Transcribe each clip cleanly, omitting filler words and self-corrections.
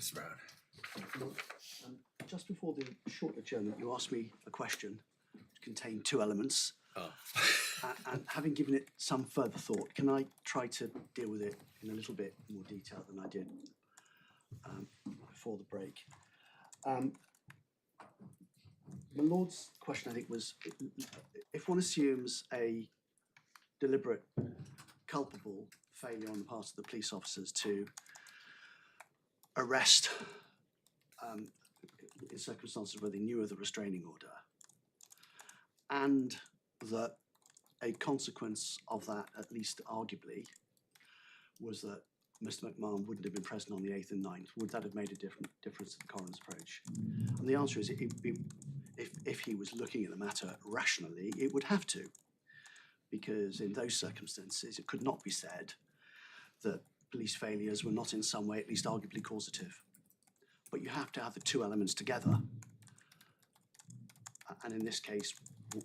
Mr. Brown. Look, just before the short adjournment, you asked me a question which contained two elements. Oh. And having given it some further thought, can I try to deal with it in a little bit more detail than I did before the break? My Lord's question, I think, was if one assumes a deliberate, culpable failure on the part of the police officers to arrest in circumstances where they knew of the restraining order, and that a consequence of that, at least arguably, was that Mr. McMahon wouldn't have been present on the 8th and 9th, would that have made a difference to the coroner's approach? And the answer is, if he was looking at the matter rationally, it would have to, because in those circumstances, it could not be said that police failures were not in some way, at least arguably, causative. But you have to have the two elements together. And in this case,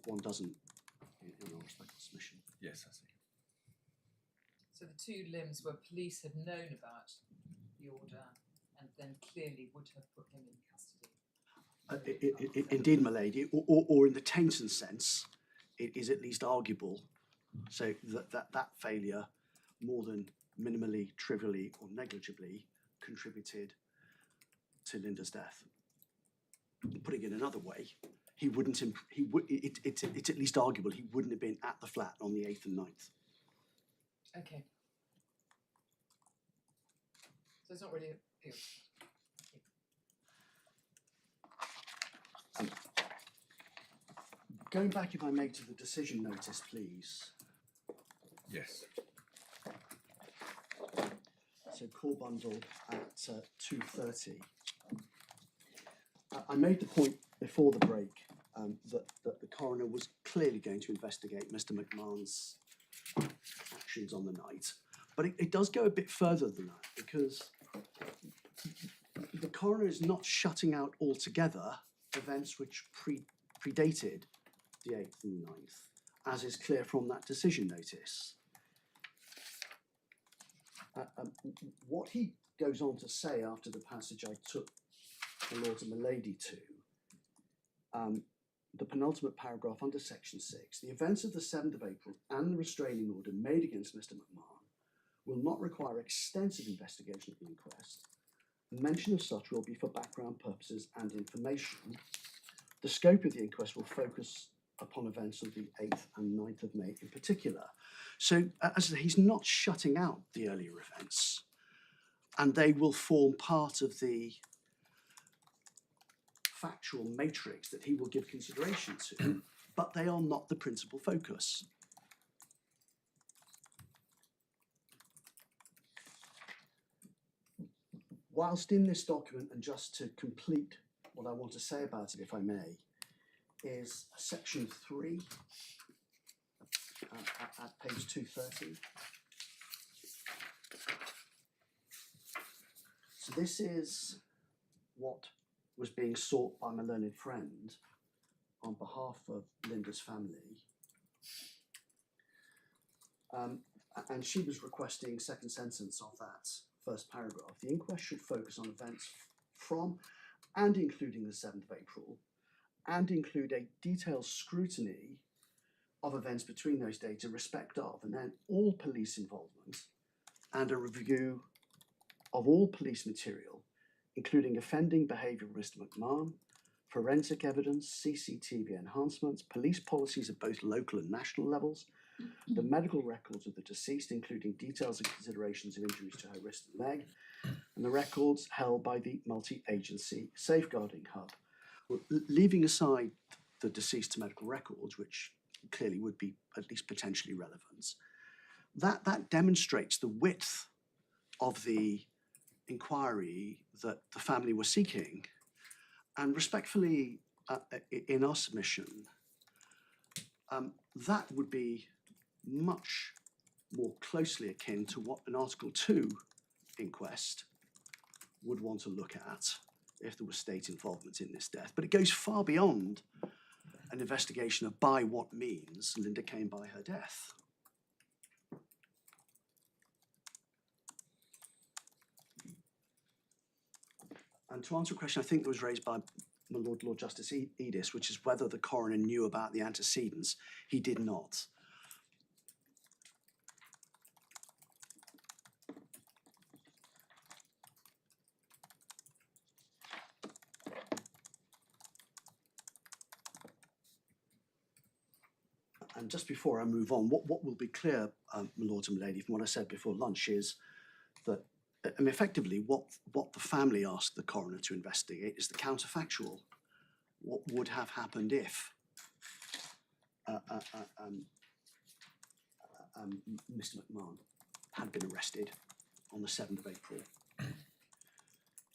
one doesn't, in all respectful submission. Yes, I see. So the two limbs where police had known about the order and then clearly would have put him in custody. Indeed, my lady, or in the Tainton sense, it is at least arguable, so that failure, more than minimally, trivially, or negligibly, contributed to Linda's death. Putting it another way, he wouldn't. It's at least arguable he wouldn't have been at the flat on the 8th and 9th. Okay. So it's not really a... Going back, if I may, to the decision notice, please. Yes. So call bundle at 2:30. I made the point before the break that the coroner was clearly going to investigate Mr. McMahon's actions on the night, but it does go a bit further than that, because the coroner is not shutting out altogether events which predated the 8th and 9th, as is clear from that decision notice. What he goes on to say after the passage I took the Lord and my Lady to, the penultimate paragraph under section 6, the events of the 7th of April and the restraining order made against Mr. McMahon will not require extensive investigation at the inquest. Mention of such will be for background purposes and information. The scope of the inquest will focus upon events of the 8th and 9th of May in particular. So, as I say, he's not shutting out the earlier events, and they will form part of the factual matrix that he will give consideration to, but they are not the principal focus. Whilst in this document, and just to complete what I want to say about it, if I may, is section 3 at page 230. So this is what was being sought by my learned friend on behalf of Linda's family. And she was requesting second sentence of that first paragraph. The inquest should focus on events from and including the 7th of April, and include a detailed scrutiny of events between those dates in respect of, and then all police involvement, and a review of all police material, including offending behaviour of Mr. McMahon, forensic evidence, CCTV enhancements, police policies at both local and national levels, the medical records of the deceased, including details and considerations of injuries to her wrist and leg, and the records held by the multi-agency safeguarding hub. Leaving aside the deceased's medical records, which clearly would be at least potentially relevant, that demonstrates the width of the inquiry that the family were seeking. And respectfully, in our submission, that would be much more closely akin to what an Article 2 inquest would want to look at if there was state involvement in this death. But it goes far beyond an investigation of by what means Linda came by her death. And to answer a question I think that was raised by my Lord Justice Edis, which is whether the coroner knew about the antecedents, he did not. And just before I move on, what will be clear, my lords and my lady, from what I said before lunch is that, I mean, effectively, what the family asked the coroner to investigate is the counterfactual. What would have happened if Mr. McMahon had been arrested on the 7th of April?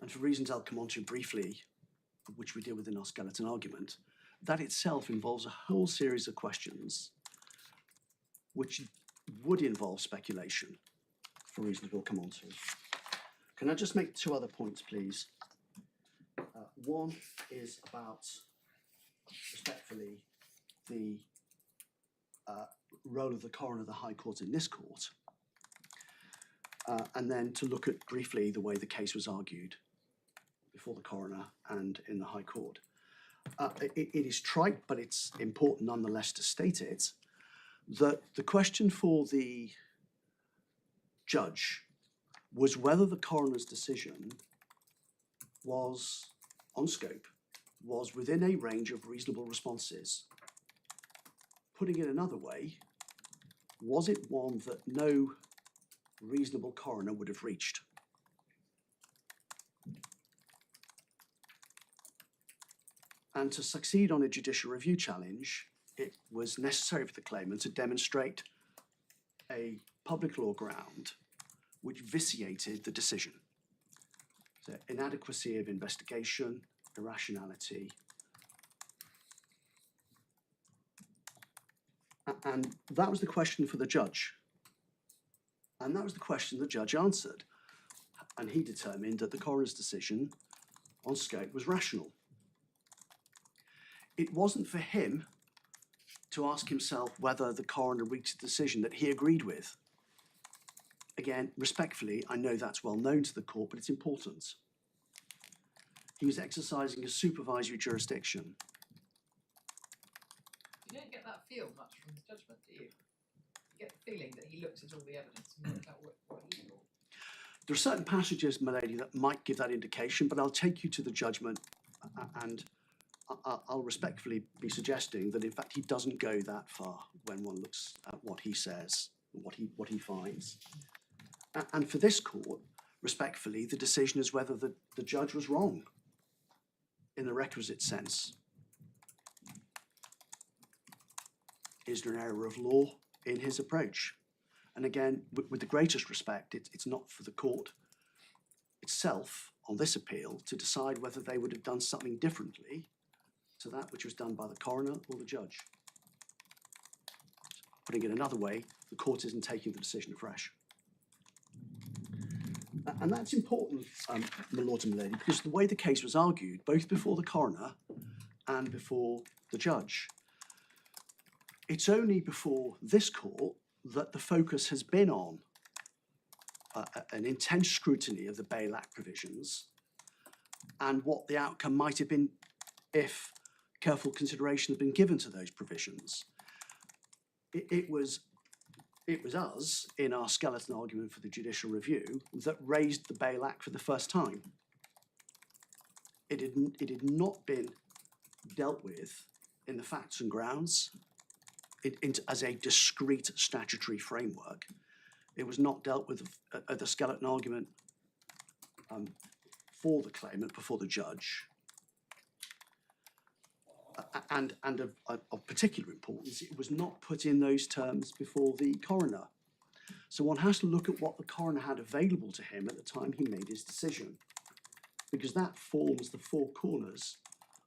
And for reasons I'll come on to briefly, which we deal with in our skeleton argument, that itself involves a whole series of questions which would involve speculation, for reasons we'll come on to. Can I just make 2 other points, please? One is about, respectfully, the role of the coroner of the High Court in this court, and then to look at briefly the way the case was argued before the coroner and in the High Court. It is trite, but it's important nonetheless to state it, that the question for the judge was whether the coroner's decision was, on scope, was within a range of reasonable responses. Putting it another way, was it one that no reasonable coroner would have reached? And to succeed on a judicial review challenge, it was necessary for the claimant to demonstrate a public law ground which vitiated the decision. So inadequacy of investigation, irrationality. And that was the question for the judge. And that was the question the judge answered. And he determined that the coroner's decision on scope was rational. It wasn't for him to ask himself whether the coroner reached a decision that he agreed with. Again, respectfully, I know that's well known to the court, but it's important. He was exercising a supervisory jurisdiction. You don't get that feel much from his judgment, do you? You get the feeling that he looked at all the evidence and worked out what he thought. There are certain passages, my lady, that might give that indication, but I'll take you to the judgment and I'll respectfully be suggesting that in fact he doesn't go that far when one looks at what he says, what he finds. And for this court, respectfully, the decision is whether the judge was wrong in the requisite sense. Is there an error of law in his approach? And again, with the greatest respect, it's not for the court itself on this appeal to decide whether they would have done something differently to that which was done by the coroner or the judge. Putting it another way, the court isn't taking the decision afresh. And that's important, my lord and my lady, because the way the case was argued, both before the coroner and before the judge, it's only before this court that the focus has been on an intense scrutiny of the Bail Act provisions and what the outcome might have been if careful consideration had been given to those provisions. It was us, in our skeleton argument for the judicial review, that raised the Bail Act for the first time. It had not been dealt with in the facts and grounds as a discrete statutory framework. It was not dealt with at the skeleton argument for the claimant before the judge. And of particular importance, it was not put in those terms before the coroner. So one has to look at what the coroner had available to him at the time he made his decision, because that forms the 4 corners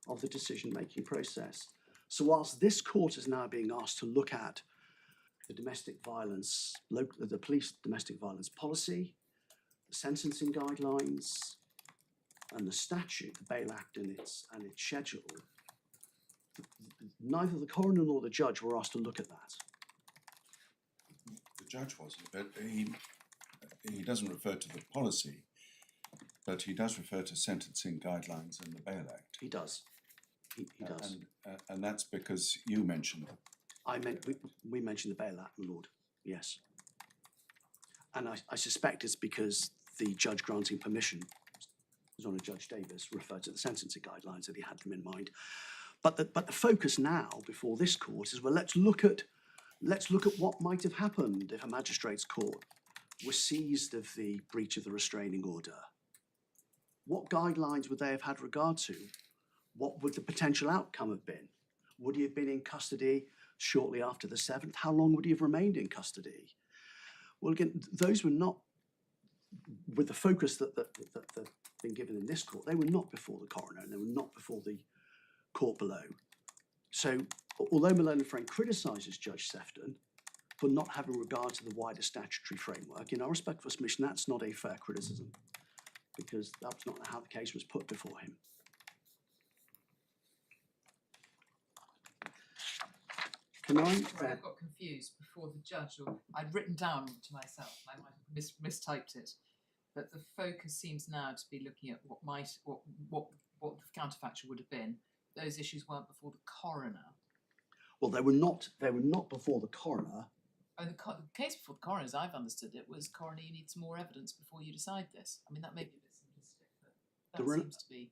of the decision-making process. So whilst this court is now being asked to look at the domestic violence, the police domestic violence policy, the sentencing guidelines, and the statute, the Bail Act and its schedule, neither the coroner nor the judge were asked to look at that. The judge wasn't, but he doesn't refer to the policy. But he does refer to sentencing guidelines in the Bail Act. He does. He does. And that's because you mentioned them. We mentioned the Bail Act, my lord. Yes. And I suspect it's because the judge granting permission, His Honour Judge Davis, referred to the sentencing guidelines that he had them in mind. But the focus now before this court is, well, let's look at what might have happened if a magistrate's court was seized of the breach of the restraining order. What guidelines would they have had regard to? What would the potential outcome have been? Would he have been in custody shortly after the 7th? How long would he have remained in custody? Well, again, those were not, with the focus that's been given in this court, they were not before the coroner and they were not before the court below. So, although Malone and Frank criticises Judge Sefton for not having regard to the wider statutory framework, in our respectful submission, that's not a fair criticism, because that's not how the case was put before him. Can I? Sorry, I got confused before the judge, or I'd written down to myself, I might have mistyped it, but the focus seems now to be looking at what the counterfactual would have been. Those issues weren't before the coroner. Well, they were not before the coroner. Oh, the case before the coroner, as I've understood it, was coroner, you need some more evidence before you decide this. I mean, that may be a bit simplistic, but that seems to be.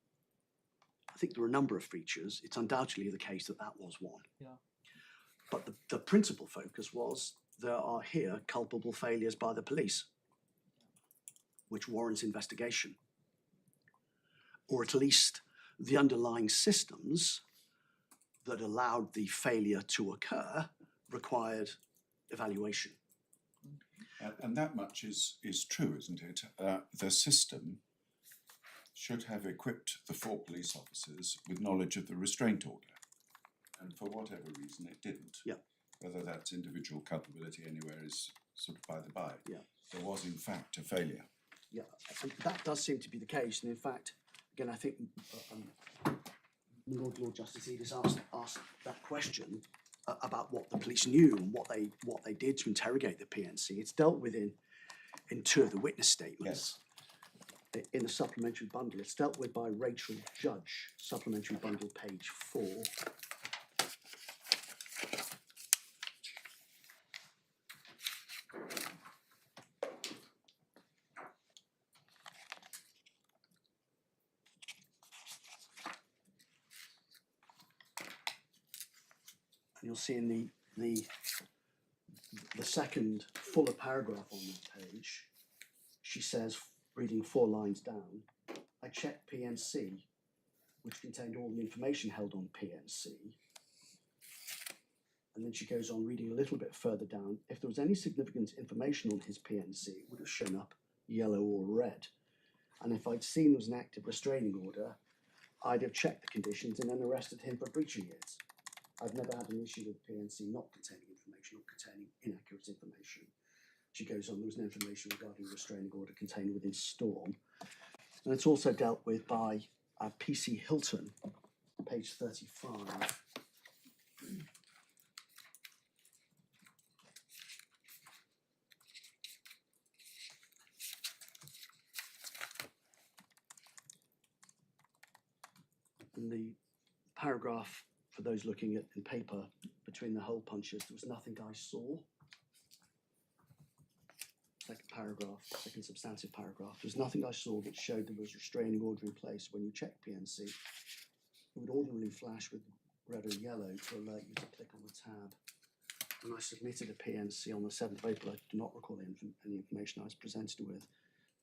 I think there are a number of features. It's undoubtedly the case that was one. Yeah. But the principal focus was there are here culpable failures by the police, which warrants investigation, or at least the underlying systems that allowed the failure to occur required evaluation. And that much is true, isn't it? The system should have equipped the 4 police officers with knowledge of the restraint order. And for whatever reason, it didn't. Yeah. Whether that's individual culpability anywhere is sort of by the by. Yeah. There was, in fact, a failure. Yeah, and that does seem to be the case. And in fact, again, I think Lord Justice Edis asked that question about what the police knew and what they did to interrogate the PNC. It's dealt with in 2 of the witness statements. Yes. In the supplementary bundle, it's dealt with by Rachel Judge, supplementary bundle page 4. You'll see in the second fuller paragraph on that page, she says, reading 4 lines down, I checked PNC, which contained all the information held on PNC. And then she goes on reading a little bit further down. If there was any significant information on his PNC, it would have shown up yellow or red. And if I'd seen there was an active restraining order, I'd have checked the conditions and then arrested him for breaching it. I've never had an issue with PNC not containing information or containing inaccurate information. She goes on, there was no information regarding a restraining order contained within Storm. And it's also dealt with by PC Hilton, page 35. And the paragraph, for those looking at in paper, between the hole punches, there was nothing I saw. Second paragraph, second substantive paragraph. There was nothing I saw that showed there was a restraining order in place. When you check PNC, it would ordinarily flash with red or yellow to alert you to click on the tab. When I submitted a PNC on the 7th of April, I do not recall any information I was presented with.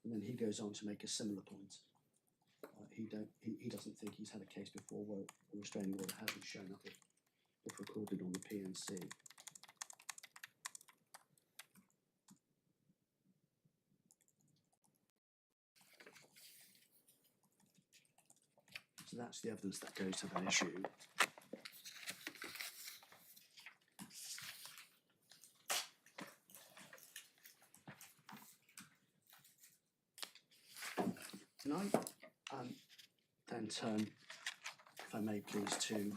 And then he goes on to make a similar point. He doesn't think he's had a case before where a restraining order hasn't shown up if recorded on the PNC. So that's the evidence that goes to that issue. Can I then turn, if I may please, to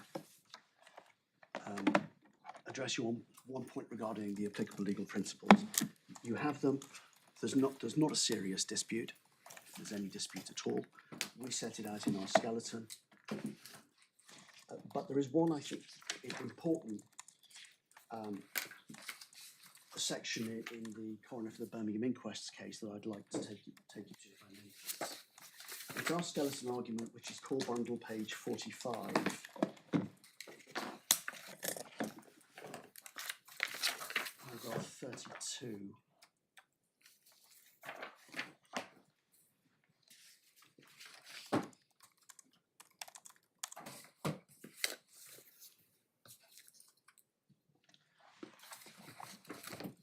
address you on one point regarding the applicable legal principles. You have them. There's not a serious dispute. there's any dispute at all. We set it out in our skeleton. But there is one, I think, important section in the coroner for the Birmingham inquest's case that I'd like to take you to, if I may, please. It's our skeleton argument, which is core bundle page 45. Paragraph 32.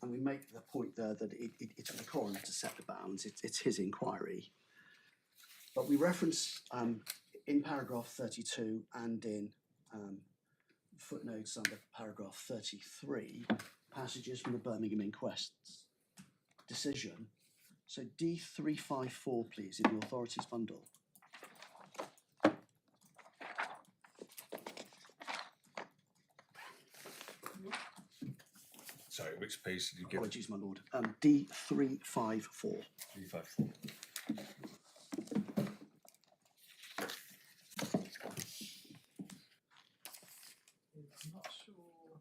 And we make the point there that it's for the coroner to set the bounds, it's his inquiry. But we reference in paragraph 32 and in footnotes under paragraph 33 passages from the Birmingham inquest's decision. So D354, please, in the authorities bundle. Sorry, which page did you give? Apologies, my lord. D354. 354. I'm not sure.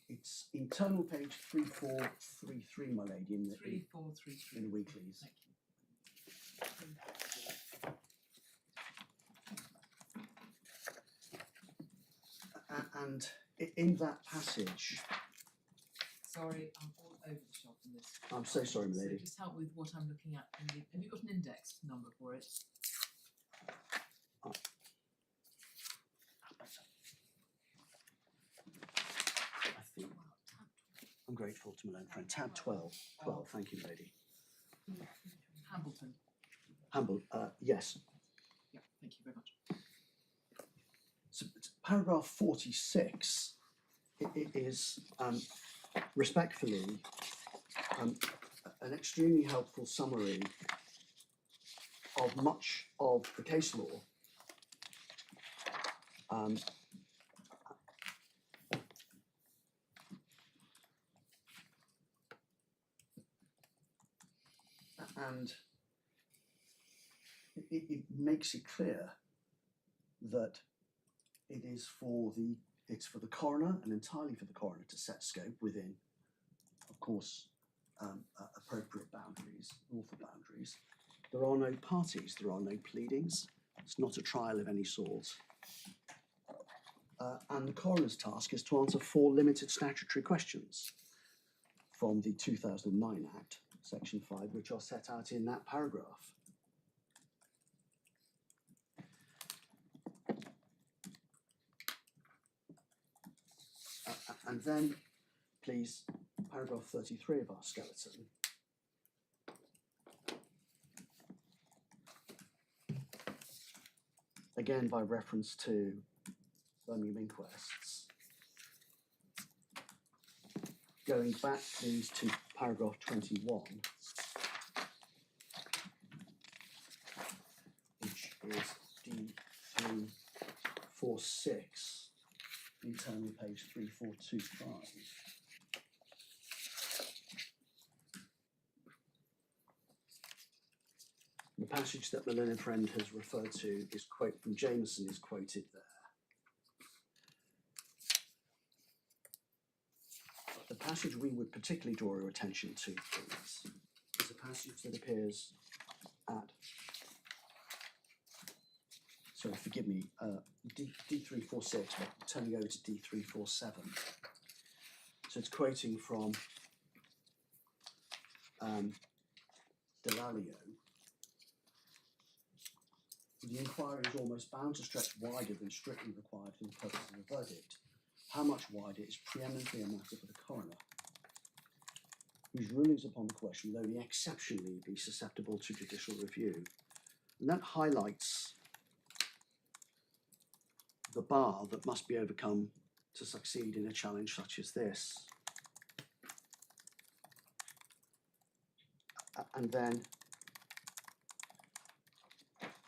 It's internal page 3433, my lady, in the 3433. in the weeklies. Thank you. And in that passage, Sorry, I'm all over the shop in this. I'm so sorry, my So lady. just help with what I'm looking at. Have you got an index number for it? I think I'm grateful to my own friend. Tab 12. 12, thank you, my lady. Hambleton. Humble, yes. Yeah, thank you very much. So it's paragraph 46 it is respectfully an extremely helpful summary of much of the case law. And it makes it clear that it is for the coroner and entirely for the coroner to set scope within, of course, appropriate boundaries, lawful boundaries. There are no parties, there are no pleadings. It's not a trial of any sort. And the coroner's task is to answer 4 limited statutory questions from the 2009 Act, Section 5, which are set out in that paragraph. And then, please, paragraph 33 of our skeleton. Again, by reference to Birmingham inquests. Going back, please, to paragraph 21, which is D346. Internal page 3425. The passage that my learned friend has referred to is quote from Jameson is quoted there. But the passage we would particularly draw your attention to, please, is a passage that appears at, sorry, forgive me, D346, but turning over to D347. So it's quoting from Delalio. The inquiry is almost bound to stretch wider than strictly required for the purpose of the verdict. How much wider is preeminently a matter for the coroner, whose rulings upon the question will only exceptionally be susceptible to judicial review. And that highlights the bar that must be overcome to succeed in a challenge such as this. And then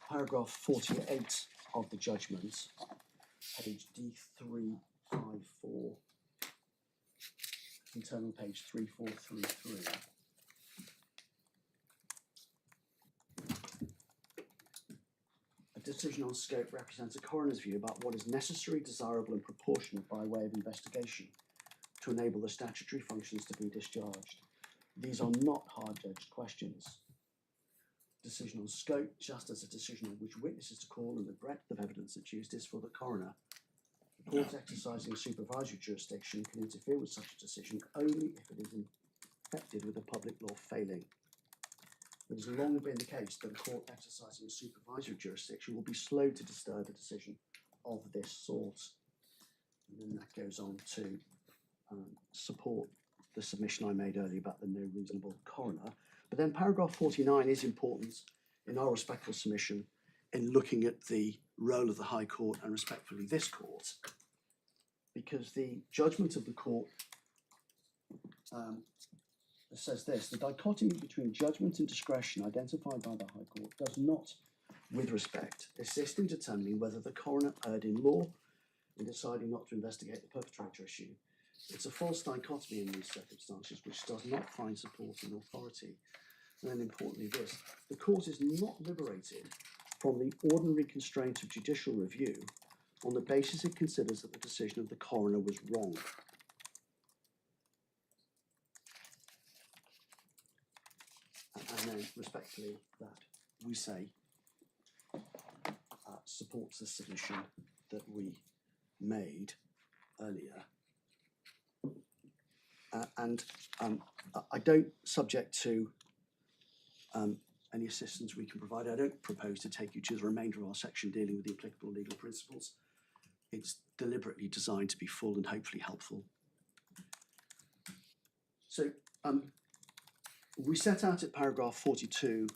paragraph 48 of the judgment, page D354, internal page 3433. decision on scope represents a coroner's view about what is necessary, desirable and proportionate by way of investigation to enable the statutory functions to be discharged. These are not hard-judged questions. Decision on scope, just as a decision on which witnesses to call and the breadth of evidence that's used, is for the coroner. The court exercising supervisory jurisdiction can interfere with such a decision only if it is infected with a public law failing. It has long been the case that a court exercising supervisory jurisdiction will be slow to disturb a decision of this sort. And then that goes on to support the submission I made earlier about the no reasonable coroner. But then paragraph 49 is important in our respectful submission in looking at the role of the High Court and respectfully this court, because the judgment of the court says this: the dichotomy between judgment and discretion identified by the High Court does not, with respect, assist in determining whether the coroner erred in law in deciding not to investigate the perpetrator issue. It's a false dichotomy in these circumstances which does not find support in authority. And then importantly this, the court is not liberated from the ordinary constraint of judicial review on the basis it considers that the decision of the coroner was wrong. And then respectfully that we say supports the submission that we made earlier. I don't, subject to any assistance we can provide, I don't propose to take you to the remainder of our section dealing with the applicable legal principles. It's deliberately designed to be full and hopefully helpful. So we set out at paragraph 42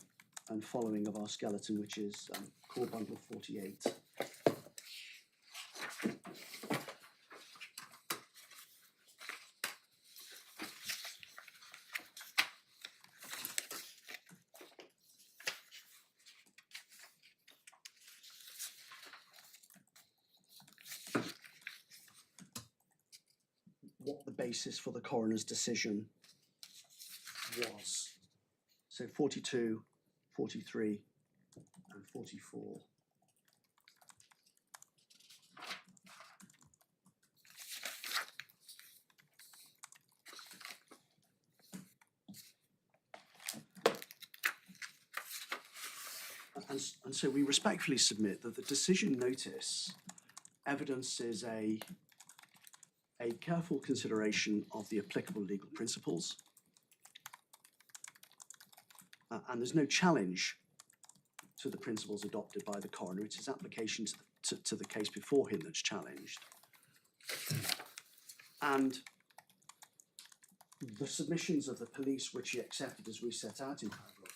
and following of our skeleton, which is core bundle 48. What the basis for the coroner's decision was. So 42, 43 and 44. And so we respectfully submit that the decision notice evidences a careful consideration of the applicable legal principles. And there's no challenge to the principles adopted by the coroner. It's his application to the case before him that's challenged. And the submissions of the police, which he accepted as we set out in paragraph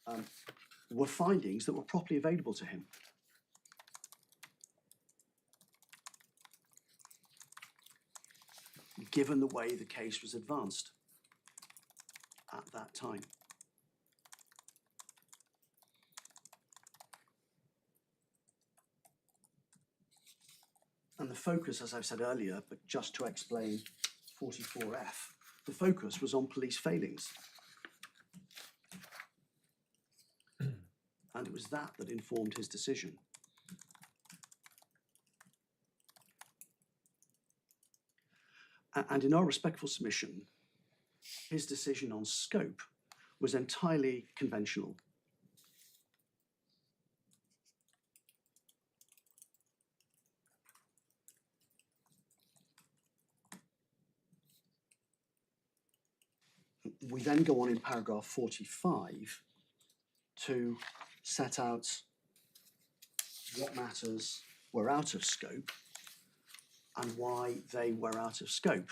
44, were findings that were properly available to him. Given the way the case was advanced at that time. And the focus, as I've said earlier, but just to explain 44F, the focus was on police failings. And it was that that informed his decision. And in our respectful submission, his decision on scope was entirely conventional. We then go on in paragraph 45 to set out what matters were out of scope and why they were out of scope.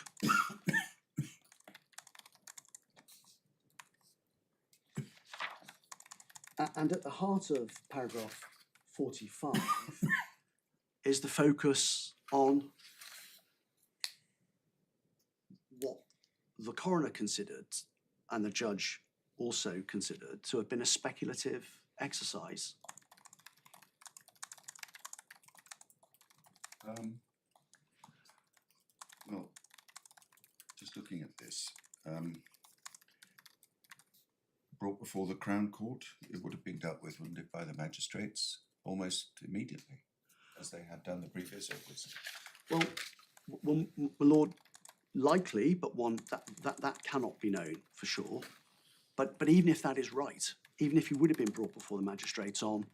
And at the heart of paragraph 45 is the focus on what the coroner considered and the judge also considered to have been a speculative exercise. Well, just looking at this, brought before the Crown Court, it would have been dealt with, wouldn't it, by the magistrates almost immediately, as they had done the previous August. Well, my lord, likely, but one that cannot be known for sure. But even if that is right, even if he would have been brought before the magistrates on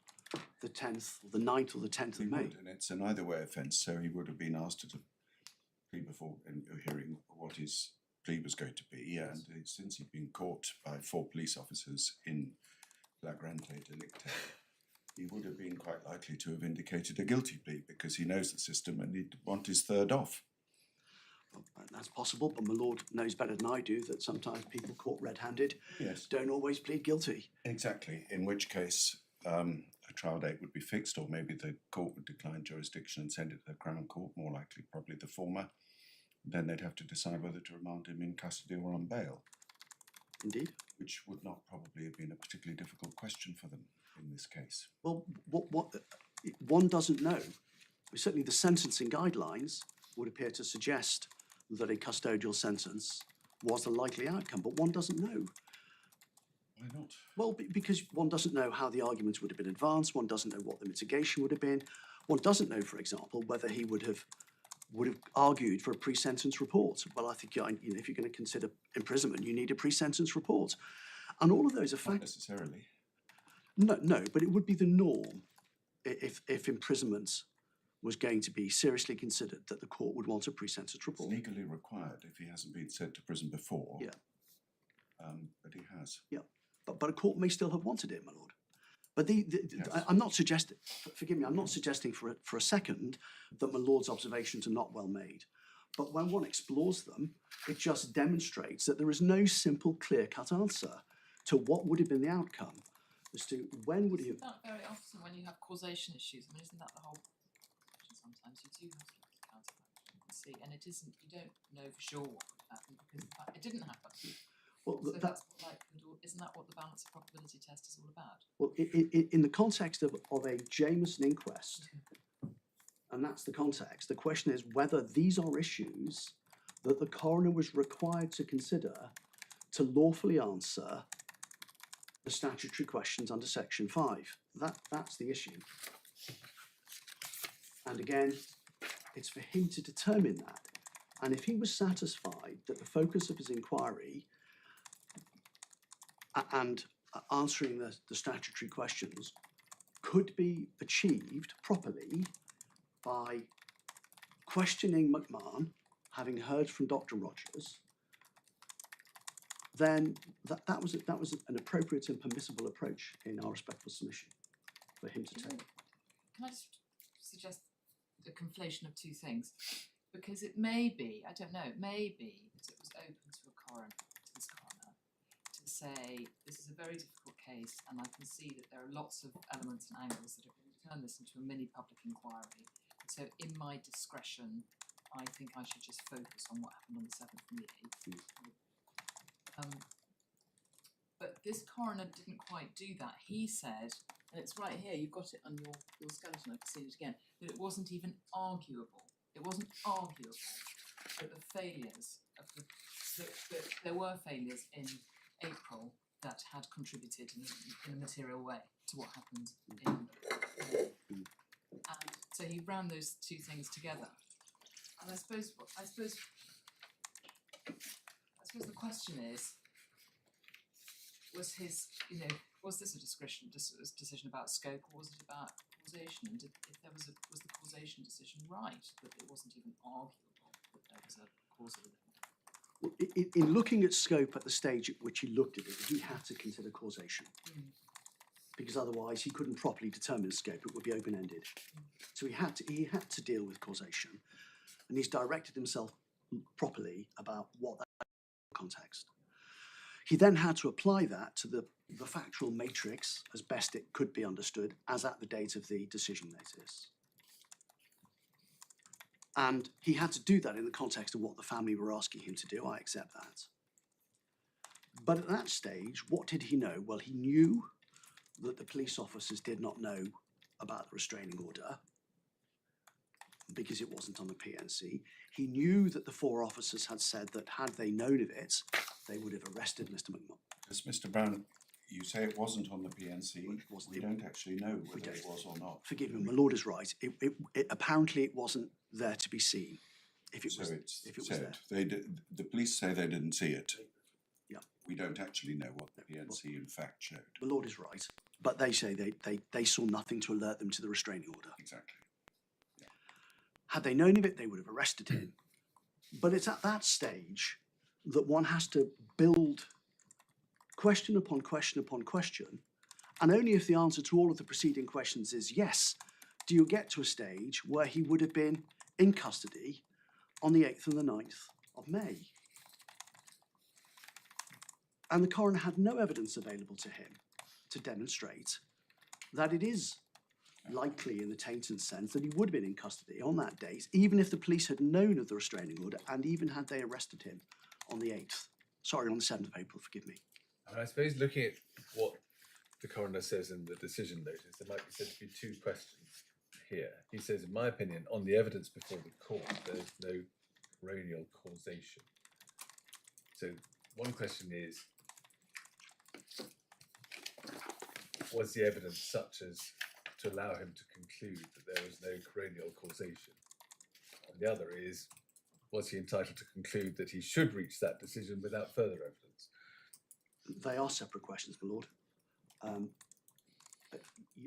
the 10th, or the 9th, or the 10th He of May. would, and it's an either way offence, so he would have been asked at a plea before hearing what his plea was going to be, and since he'd been caught by 4 police officers in flagrante delicte, he would have been quite likely to have indicated a guilty plea because he knows the system and he'd want his third off. Well, that's possible, but my lord knows better than I do that sometimes people caught red-handed Yes, don't always plead guilty. exactly. In which case, a trial date would be fixed, or maybe the court would decline jurisdiction and send it to the Crown Court. More likely, probably the former. Then they'd have to decide whether to remand him in custody or on bail, Indeed. which would not probably have been a particularly difficult question for them in this case. Well, what one doesn't know. Certainly, the sentencing guidelines would appear to suggest that a custodial sentence was the likely outcome, but one doesn't know. Why not? Well, because one doesn't know how the arguments would have been advanced. One doesn't know what the mitigation would have been. One doesn't know, for example, whether he would have argued for a pre-sentence report. Well, I think if you're going to consider imprisonment, you need a pre-sentence report, and all of those are Not factors. necessarily. No, but it would be the norm if imprisonment was going to be seriously considered, that the court would want a pre-sentence It's report. legally required if he hasn't been sent to prison before. Yeah. But he has. But a court may still have wanted it, my lord. But Yes. I'm not suggesting. Forgive me. I'm not suggesting for a second that my lord's observations are not well made. But when one explores them, it just demonstrates that there is no simple, clear-cut answer to what would have been the outcome as to when would he have. Isn't that very often when you have causation issues? I mean, isn't that the whole question? Sometimes you do have to look at the counterfactual and see, and it isn't. You don't know for sure what would happen because in fact, it didn't happen. Well, So that, that's what likelihood, or isn't that what the balance of probability test is all about? well, in the context of a Jameson inquest, and that's the context, the question is whether these are issues that the coroner was required to consider to lawfully answer the statutory questions under Section 5. That's the issue. And again, it's for him to determine that. And if he was satisfied that the focus of his inquiry and answering the statutory questions could be achieved properly by questioning McMahon, having heard from Dr. Rogers, then that was an appropriate and permissible approach in our respectful submission for him to take. Can I just suggest the conflation of two things? Because it may be, I don't know, it may be that it was open to a coroner, to this coroner, to say this is a very difficult case and I can see that there are lots of elements and angles that are going to turn this into a mini public inquiry. And so in my discretion, I think I should just focus on what happened on the 7th and the 8th. But this coroner didn't quite do that. He said, and it's right here, you've got it on your skeleton, I can see it again, that it wasn't even arguable. It wasn't arguable that the failures of that there were failures in April that had contributed in a material way to what happened in May. And so he ran those two things together. And I suppose the question is, was his, was this a decision about scope, or was it about causation? And was the causation decision right, that it wasn't even arguable that there was a causal event? In looking at scope at the stage at which he looked at it, he had to consider causation. Because otherwise he couldn't properly determine scope, it would be open-ended. So he had to deal with causation, and he's directed himself properly about what that context. He then had to apply that to the factual matrix as best it could be understood as at the date of the decision notice. And he had to do that in the context of what the family were asking him to do. I accept that. But at that stage, what did he know? Well, he knew that the police officers did not know about the restraining order because it wasn't on the PNC. He knew that the 4 officers had said that had they known of it, they would have arrested Mr. McMahon. Does Mr. Brown You say it wasn't on the PNC, Well, it wasn't. we don't actually know whether it don't. was or not. Forgive me, my lord is right. It apparently it wasn't there to be seen. If it So was, it's if it was there. said, they did, the police say they didn't see it. Yeah. We don't actually know what the PNC in fact showed. My lord is right, but they say they saw nothing to alert them to the restraining order. Exactly. Had they known of it, they would have arrested him. But it's at that stage that one has to build question upon question upon question, and only if the answer to all of the preceding questions is yes, do you get to a stage where he would have been in custody on the 8th and the 9th of May. And the coroner had no evidence available to him to demonstrate that it is likely in the tainted sense that he would have been in custody on that date, even if the police had known of the restraining order and even had they arrested him on the 8th. Sorry, on the 7th of April, forgive me. And I suppose looking at what the coroner says in the decision notice, there might be said to be two questions here. He says, in my opinion, on the evidence before the court, there's no coronial causation. So one question is, was the evidence such as to allow him to conclude that there was no coronial causation? And the other is, was he entitled to conclude that he should reach that decision without further evidence? They are separate questions, my lord.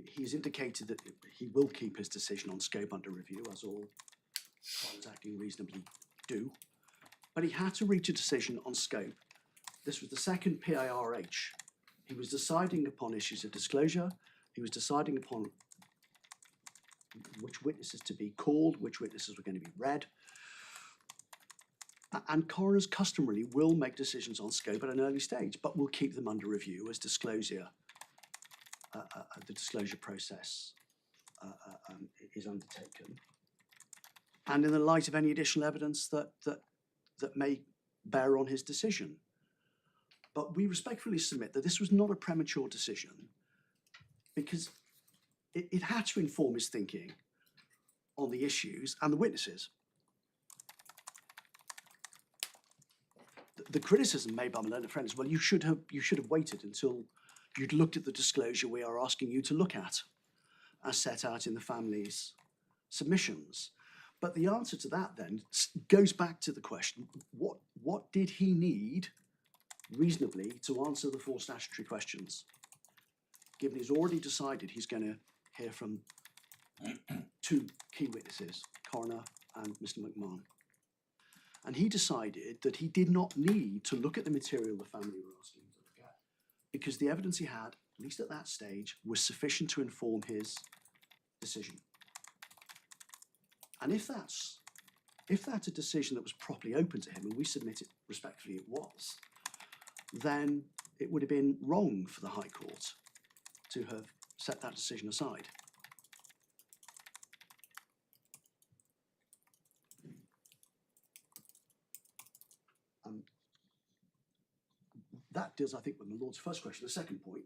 He's indicated that he will keep his decision on scope under review, as all coroners acting reasonably do. But he had to reach a decision on scope. This was the second PIRH. He was deciding upon issues of disclosure. He was deciding upon which witnesses to be called, which witnesses were going to be read. And coroners customarily will make decisions on scope at an early stage, but will keep them under review as disclosure, the disclosure process is undertaken. And in the light of any additional evidence that may bear on his decision. But we respectfully submit that this was not a premature decision because it had to inform his thinking on the issues and the witnesses. The criticism made by my learned friend is, well, you should have waited until you'd looked at the disclosure we are asking you to look at, as set out in the family's submissions. But the answer to that then goes back to the question: what did he need reasonably to answer the four statutory questions? Given he's already decided he's going to hear from two key witnesses, coroner and Mr. McMahon. And he decided that he did not need to look at the material the family were asking him to look at, because the evidence he had, at least at that stage, was sufficient to inform his decision. And if that's a decision that was properly open to him, and we submit it respectfully it was, then it would have been wrong for the High Court to have set that decision aside. That deals, I think, with my Lord's first question. The second point,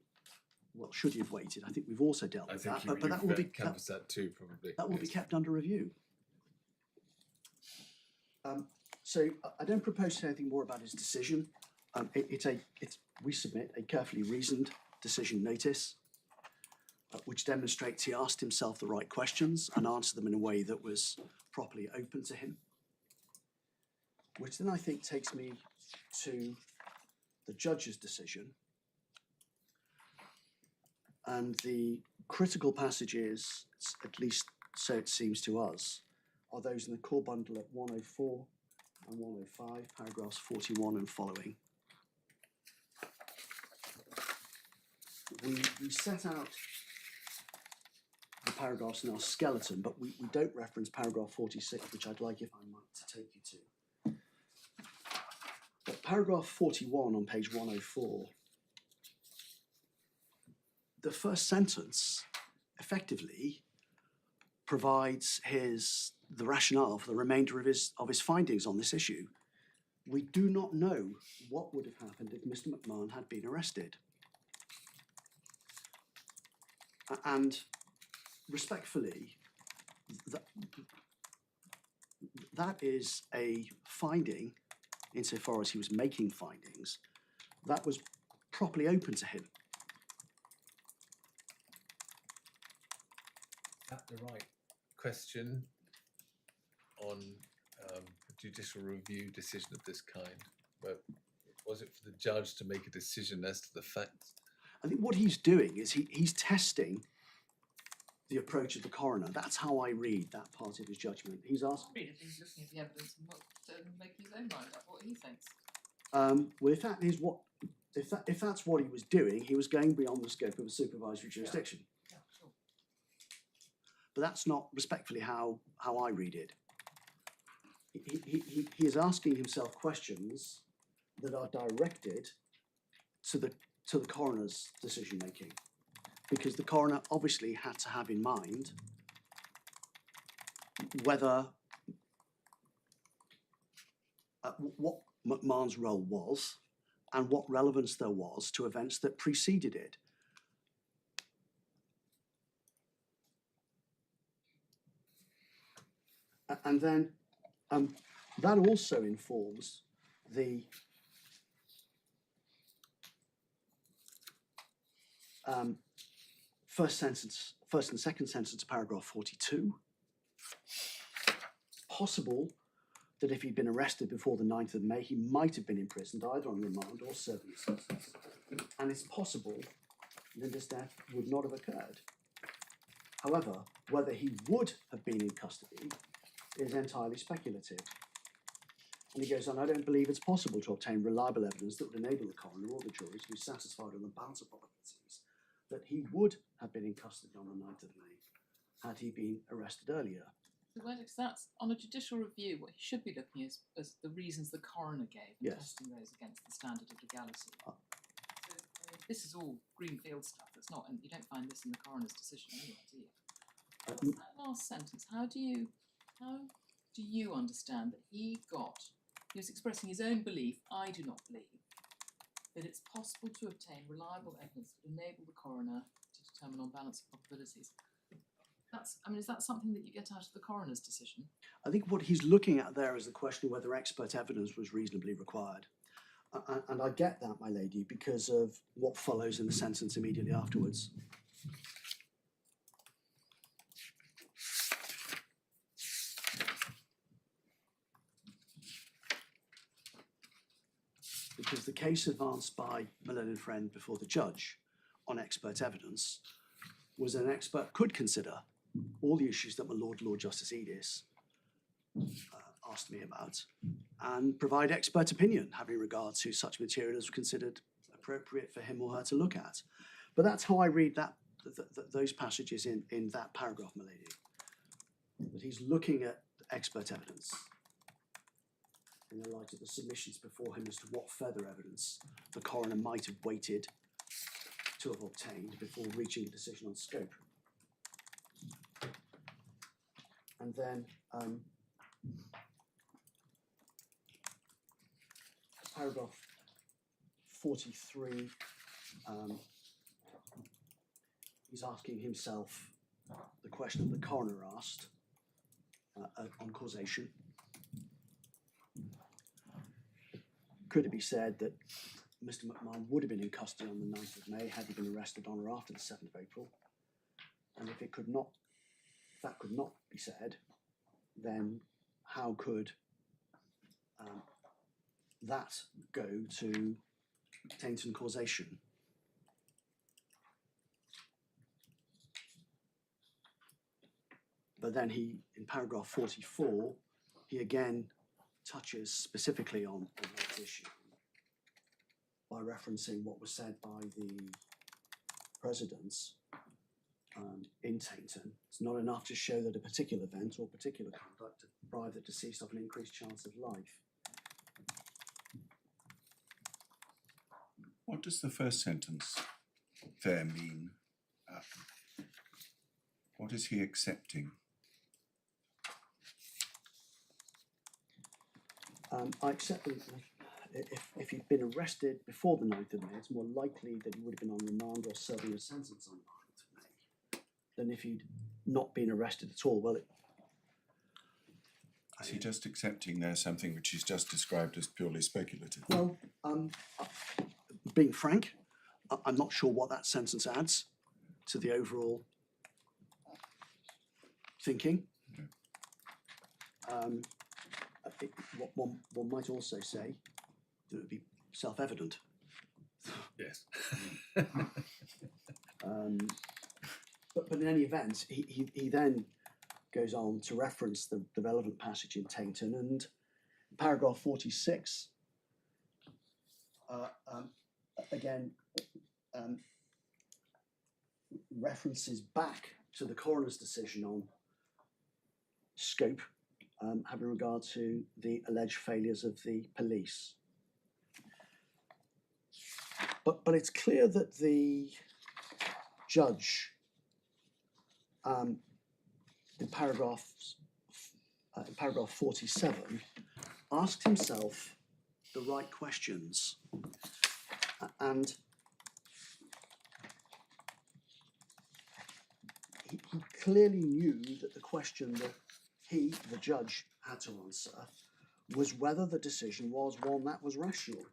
well, should you have waited? I think we've also dealt I with think that, but that will be canvassed that too, probably. that will be yes. kept under review. So I don't propose to say anything more about his decision. We submit a carefully reasoned decision notice, which demonstrates he asked himself the right questions and answered them in a way that was properly open to him. Which then I think takes me to the judge's decision. And the critical passages, at least so it seems to us, are those in the core bundle at 104 and 105, paragraphs 41 and following. We set out the paragraphs in our skeleton, but we don't reference paragraph 46, which I'd like, if I might, to take you to. But paragraph 41 on page 104, the first sentence effectively provides the rationale for the remainder of his findings on this issue. We do not know what would have happened if Mr. McMahon had been arrested. And respectfully, that is a finding, insofar as he was making findings, that was properly open to him. that the right question on a judicial review decision of this kind? But was it for the judge to make a decision as to the facts? I think what he's doing is he's testing the approach of the coroner. That's how I read that part of his judgment. He's asking. Read if he's looking at the evidence and what to make his own mind up what he thinks. Well, if that is what, if that's what he was doing, he was going beyond the scope of a supervisory jurisdiction. Yeah, sure. But that's not respectfully how I read it. He is asking himself questions that are directed to the coroner's decision making, because the coroner obviously had to have in mind whether what McMahon's role was and what relevance there was to events that preceded it. And then that also informs the first and second sentence of paragraph 42. It's possible that if he'd been arrested before the 9th of May, he might have been imprisoned either on remand or serving a sentence. And it's possible that his death would not have occurred. However, whether he would have been in custody is entirely speculative. And he goes on, I don't believe it's possible to obtain reliable evidence that would enable the coroner or the jury to be satisfied on the balance of probabilities that he would have been in custody on the 9th of May had he been arrested earlier. So because that's on a judicial review, what he should be looking at is the reasons the coroner gave and Yes. testing those against the standard of legality. So, I mean, this is all greenfield stuff. It's not, and you don't find this in the coroner's decision anyway, do you? What's that last sentence? How do you understand that he was expressing his own belief, I do not believe, that it's possible to obtain reliable evidence that enable the coroner to determine on balance of probabilities. Is that something that you get out of the coroner's decision? I think what he's looking at there is the question of whether expert evidence was reasonably required. And I get that, my lady, because of what follows in the sentence immediately afterwards. Because the case advanced by my learned friend before the judge on expert evidence was an expert could consider all the issues that my Lord Justice Edis asked me about and provide expert opinion having regard to such material as considered appropriate for him or her to look at. But that's how I read that those passages in that paragraph, my lady. That he's looking at expert evidence in the light of the submissions before him as to what further evidence the coroner might have waited to have obtained before reaching a decision on scope. And then paragraph 43, he's asking himself the question that the coroner asked on causation. Could it be said that Mr. McMahon would have been in custody on the 9th of May had he been arrested on or after the 7th of April? And if that could not be said, then how could that go to taint and causation? But then in paragraph 44, he again touches specifically on that issue by referencing what was said by the presidents in Tainton. It's not enough to show that a particular event or particular conduct deprived the deceased of an increased chance of life. What does the first sentence there mean? What is he accepting? I accept that if he'd been arrested before the 9th of May, it's more likely that he would have been on remand or serving a sentence on the 9th of May than if he'd not been arrested at all. Well, Is he just accepting there's something which he's just described as purely speculative? well, being frank, I'm not sure what that sentence adds to the overall thinking. Yeah. One might also say that it would be self-evident. Yes. But in any event, he then goes on to reference the relevant passage in Tainton, and paragraph 46 again references back to the coroner's decision on scope, having regard to the alleged failures of the police. But it's clear that the judge, in paragraph 47, asked himself the right questions, and he clearly knew that the question that he, the judge, had to answer was whether the decision was one that was rational.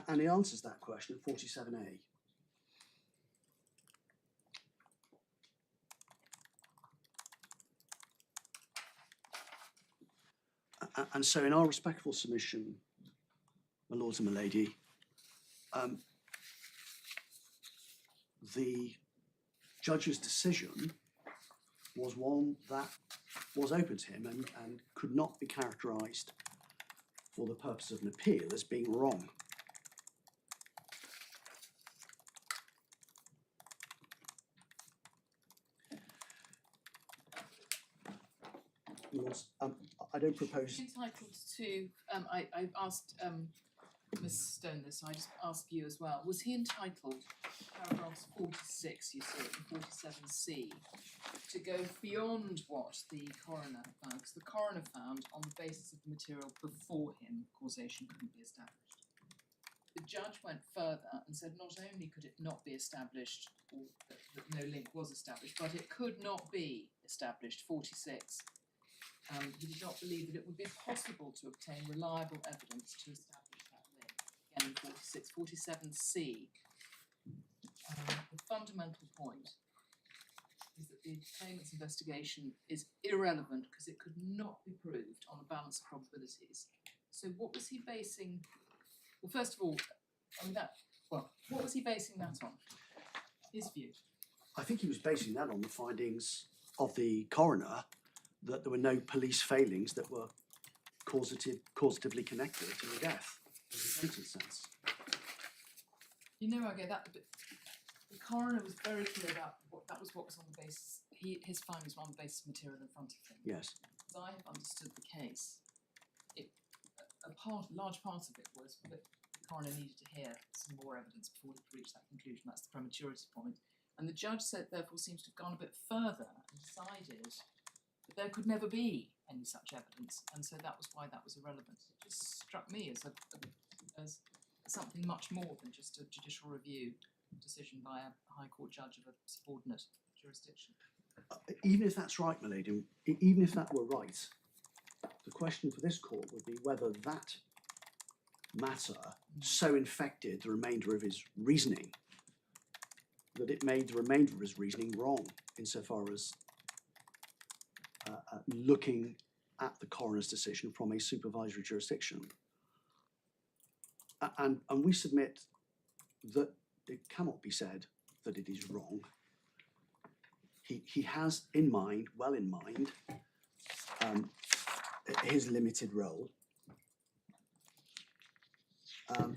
And he answers that question at 47A. And so in our respectful submission, my lords and my lady, the judge's decision was one that was open to him and could not be characterised for the purpose of an appeal as being wrong. I don't propose. Entitled to, I asked Miss Stone this, so I just ask you as well. Was he entitled, paragraphs 46, you see, and 47C, to go beyond what the coroner found? Because the coroner found, on the basis of the material before him, causation couldn't be established. The judge went further and said not only could it not be established, or that no link was established, but it could not be established, 46. He did not believe that it would be possible to obtain reliable evidence to establish that link. Again, in 46, 47C, the fundamental point is that the claimant's investigation is irrelevant because it could not be proved on a balance of probabilities. So what was he basing, well, first of all, what was he basing that on? His view? I think he was basing that on the findings of the coroner that there were no police failings that were causatively connected to the death, in the sentence sense. You know, I get that, but the coroner was very clear about what was on the basis, his findings were on the basis of material in front of him. Yes. As I have understood the case, large part of it was that the coroner needed to hear some more evidence before he could reach that conclusion. That's the prematurity point. And the judge said, therefore, seems to have gone a bit further and decided that there could never be any such evidence, and so that was why that was irrelevant. It just struck me as something much more than just a judicial review decision by a High Court judge of a subordinate jurisdiction. Even if that's right, my lady, even if that were right, the question for this court would be whether that matter so infected the remainder of his reasoning that it made the remainder of his reasoning wrong, insofar as looking at the coroner's decision from a supervisory jurisdiction. And we submit that it cannot be said that it is wrong. He has in mind, well in mind, his limited role, and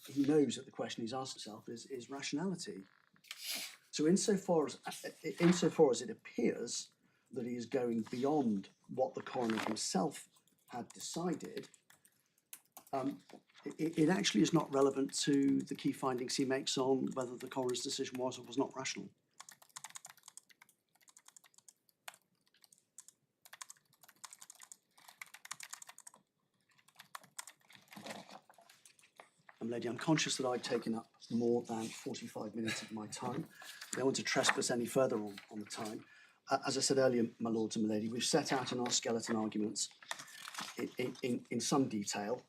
he knows that the question he's asked himself is rationality. So insofar as it appears that he is going beyond what the coroner himself had decided, it actually is not relevant to the key findings he makes on whether the coroner's decision was or was not rational. Lady, I'm conscious that I've taken up more than 45 minutes of my time. I don't want to trespass any further on the time. As I said earlier, my lords and my lady, we've set out in our skeleton arguments in some detail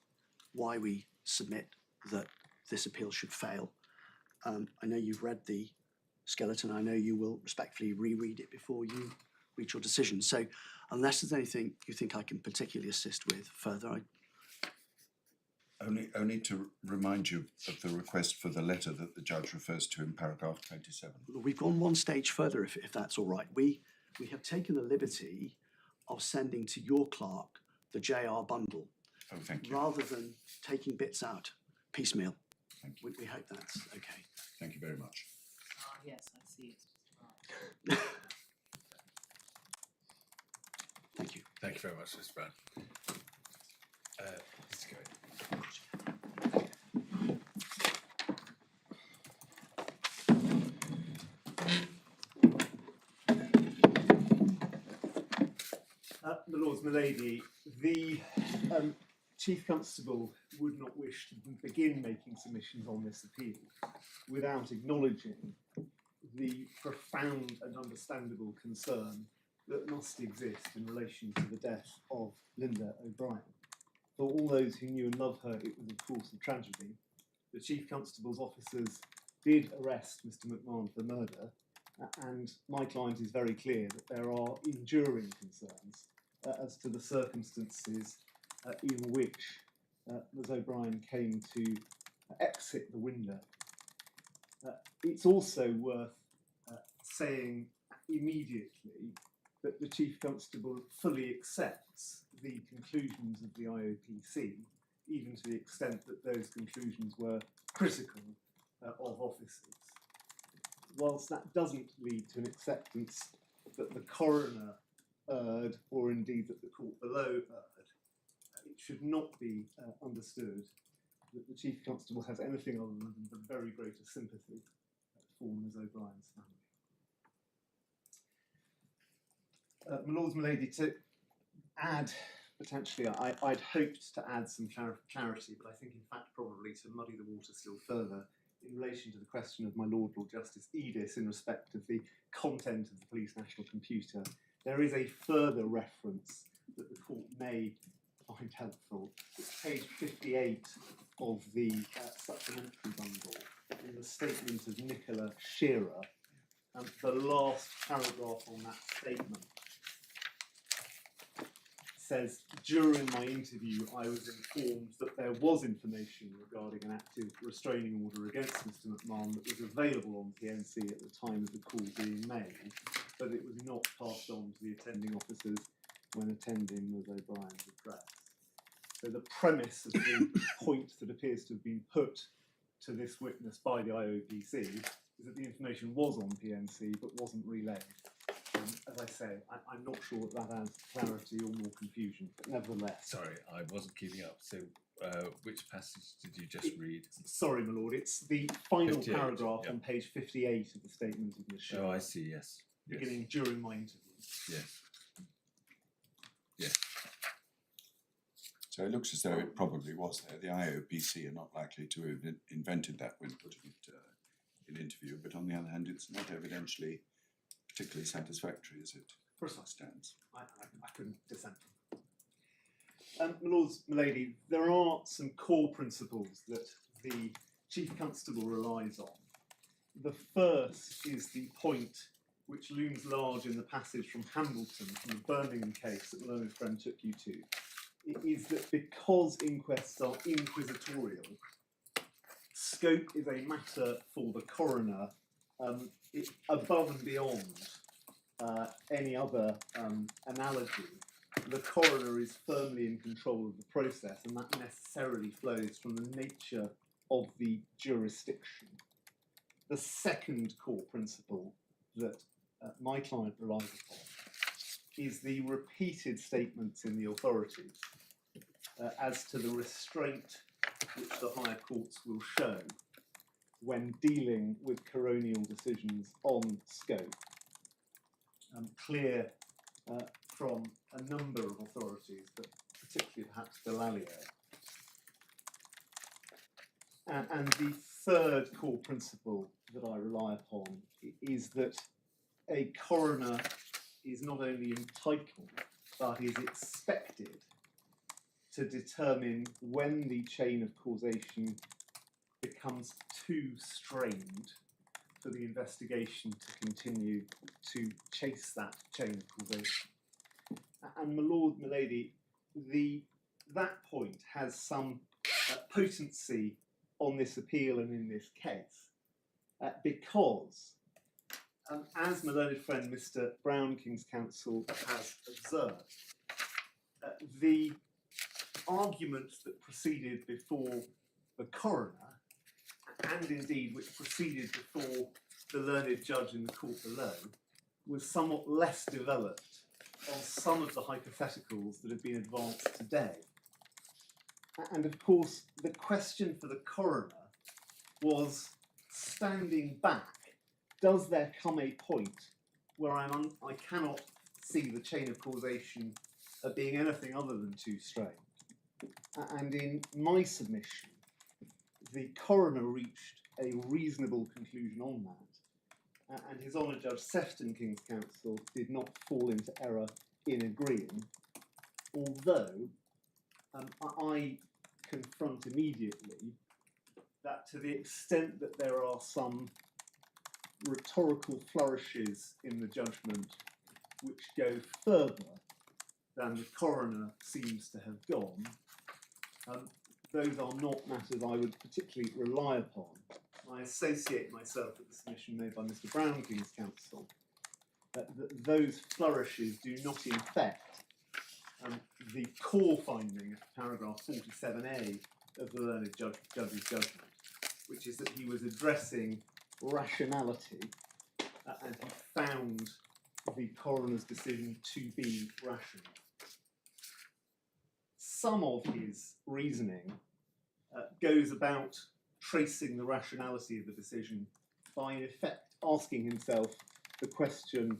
why we submit that this appeal should fail. I know you've read the skeleton. I know you will respectfully reread it before you reach your decision. So unless there's anything you think I can particularly assist with further, Only to remind you of the request for the letter that the judge refers to in paragraph 27. we've gone one stage further, if that's all right. We have taken the liberty of sending to your clerk the JR bundle, Oh, thank you. rather than taking bits out piecemeal. Thank you. We hope that's okay. Thank you very much. Ah, yes, I see it. Right. Thank you. Thank you very much, Mr. Brown. Let's go. My lords, my lady, the Chief Constable would not wish to begin making submissions on this appeal without acknowledging the profound and understandable concern that must exist in relation to the death of Linda O'Brien. For all those who knew and loved her, it was of course a tragedy. The Chief Constable's officers did arrest Mr. McMahon for murder, and my client is very clear that there are enduring concerns as to the circumstances in which Ms. O'Brien came to exit the window. It's also worth saying immediately that the Chief Constable fully accepts the conclusions of the IOPC, even to the extent that those conclusions were critical of officers. Whilst that doesn't lead to an acceptance that the coroner erred, or indeed that the court below erred, it should not be understood that the Chief Constable has anything other than the very greatest sympathy for Ms. O'Brien's family. My lords, my lady, to add, potentially, I'd hoped to add some clarity, but I think in fact probably to muddy the water still further in relation to the question of my Lord Justice Edis in respect of the content of the Police National Computer. There is a further reference that the court may find helpful. It's page 58 of the supplementary bundle in the statement of Nicola Shearer, and the last paragraph on that statement says, during my interview I was informed that there was information regarding an active restraining order against Mr. McMahon that was available on PNC at the time of the call being made, but it was not passed on to the attending officers when attending Ms. O'Brien's address. So the premise of the point that appears to have been put to this witness by the IOPC is that the information was on PNC but wasn't relayed. As I say, I'm not sure that adds clarity or more confusion, but nevertheless. Sorry, I wasn't keeping up. So, which passage did you just read? Sorry, my lord, it's the final 58, paragraph yeah. on page 58 of the statement of Ms. Shearer, Oh, I see. Yes. beginning during my interview. Yes. Yes. So it looks as though it probably was there. The IOPC are not likely to have invented that when putting it in interview, but on the other hand, it's not evidentially particularly satisfactory as it stands. I couldn't dissent. My lords, my lady, there are some core principles that the Chief Constable relies on. The first is the point which looms large in the passage from Hambleton, from the Birmingham case that my learned friend took you to. It is that because inquests are inquisitorial, scope is a matter for the coroner, above and beyond any other analogy. The coroner is firmly in control of the process, and that necessarily flows from the nature of the jurisdiction. The second core principle that my client relies upon is the repeated statements in the authorities as to the restraint which the higher courts will show when dealing with coronial decisions on scope. Clear from a number of authorities, but particularly perhaps Delalio. And the third core principle that I rely upon is that a coroner is not only entitled, but is expected to determine when the chain of causation becomes too strained for the investigation to continue to chase that chain of causation. And my lord, my lady, that point has some potency on this appeal and in this case, because, as my learned friend Mr. Brown, King's Counsel, has observed, the arguments that proceeded before the coroner, and indeed which proceeded before the learned judge in the court below, was somewhat less developed on some of the hypotheticals that have been advanced today. And of course, the question for the coroner was, standing back, does there come a point where I cannot see the chain of causation being anything other than too strained? And in my submission, the coroner reached a reasonable conclusion on that, and His Honour Judge Sefton, King's Counsel, did not fall into error in agreeing, although I confront immediately that to the extent that there are some rhetorical flourishes in the judgment which go further than the coroner seems to have gone, those are not matters I would particularly rely upon. I associate myself with the submission made by Mr. Brown, King's Counsel, that those flourishes do not infect the core finding of paragraph 47A of the learned judge's judgment, which is that he was addressing rationality and he found the coroner's decision to be rational. Some of his reasoning goes about tracing the rationality of the decision by, in effect, asking himself the question,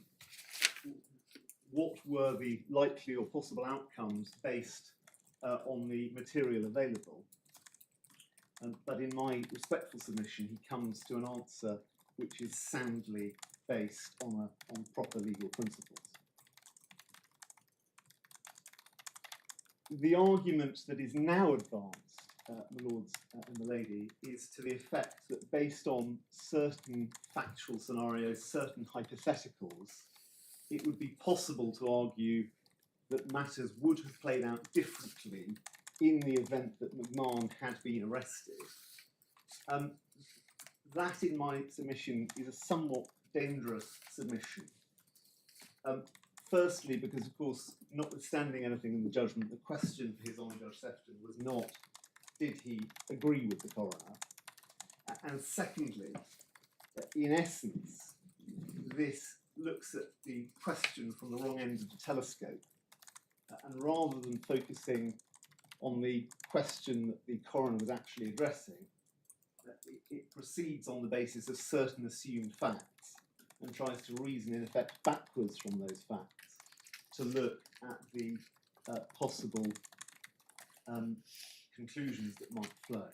what were the likely or possible outcomes based on the material available? But in my respectful submission, he comes to an answer which is soundly based on proper legal principles. The argument that is now advanced, my lords and my lady, is to the effect that based on certain factual scenarios, certain hypotheticals, it would be possible to argue that matters would have played out differently in the event that McMahon had been arrested. That, in my submission, is a somewhat dangerous submission. Firstly, because, of course, notwithstanding anything in the judgment, the question for His Honour Judge Sefton was not, did he agree with the coroner? And secondly, in essence, this looks at the question from the wrong end of the telescope, and rather than focusing on the question that the coroner was actually addressing, it proceeds on the basis of certain assumed facts and tries to reason, in effect, backwards from those facts to look at the possible conclusions that might flow.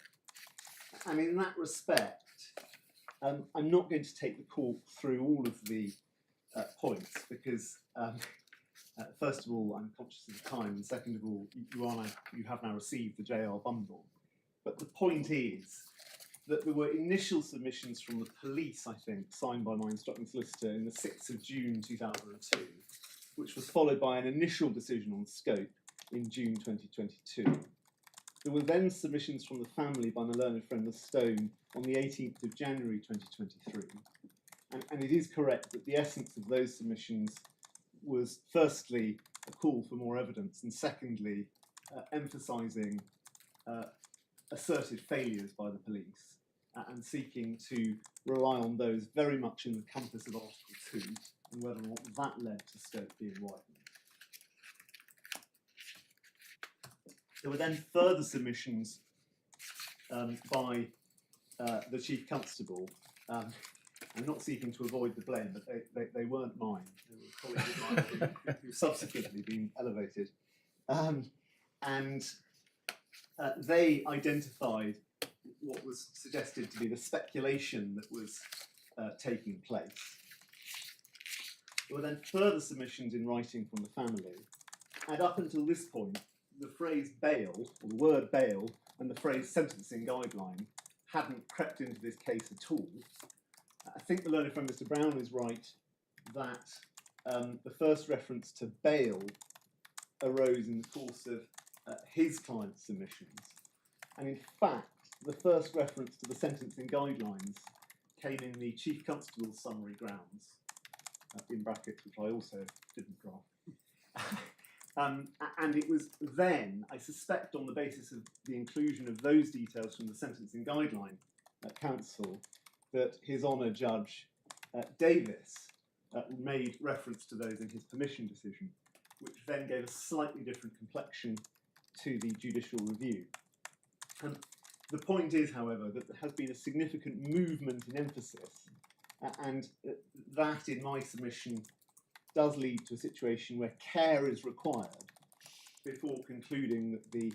And in that respect, I'm not going to take the court through all of the points because, first of all, I'm conscious of the time, and second of all, you have now received the JR bundle. But the point is that there were initial submissions from the police, I think, signed by my instructing solicitor in the 6th of June 2002, which was followed by an initial decision on scope in June 2022. There were then submissions from the family by my learned friend the Stone on the 18th of January 2023. And it is correct that the essence of those submissions was firstly a call for more evidence and secondly emphasising asserted failures by the police and seeking to rely on those very much in the compass of Article 2 and whether or not that led to scope being widened. There were then further submissions by the Chief Constable. I'm not seeking to avoid the blame, but they weren't mine. They were colleagues of mine who've subsequently been elevated. And they identified what was suggested to be the speculation that was taking place. There were then further submissions in writing from the family, and up until this point, the phrase bail, or the word bail, and the phrase sentencing guideline hadn't crept into this case at all. I think the learned friend Mr. Brown is right that the first reference to bail arose in the course of his client's submissions, and in fact the first reference to the sentencing guidelines came in the Chief Constable's summary grounds, in brackets, which I also didn't draft. And it was then, I suspect on the basis of the inclusion of those details from the Sentencing Guideline Council, that His Honour Judge Davis made reference to those in his permission decision, which then gave a slightly different complexion to the judicial review. The point is, however, that there has been a significant movement in emphasis, and that, in my submission, does lead to a situation where care is required before concluding that the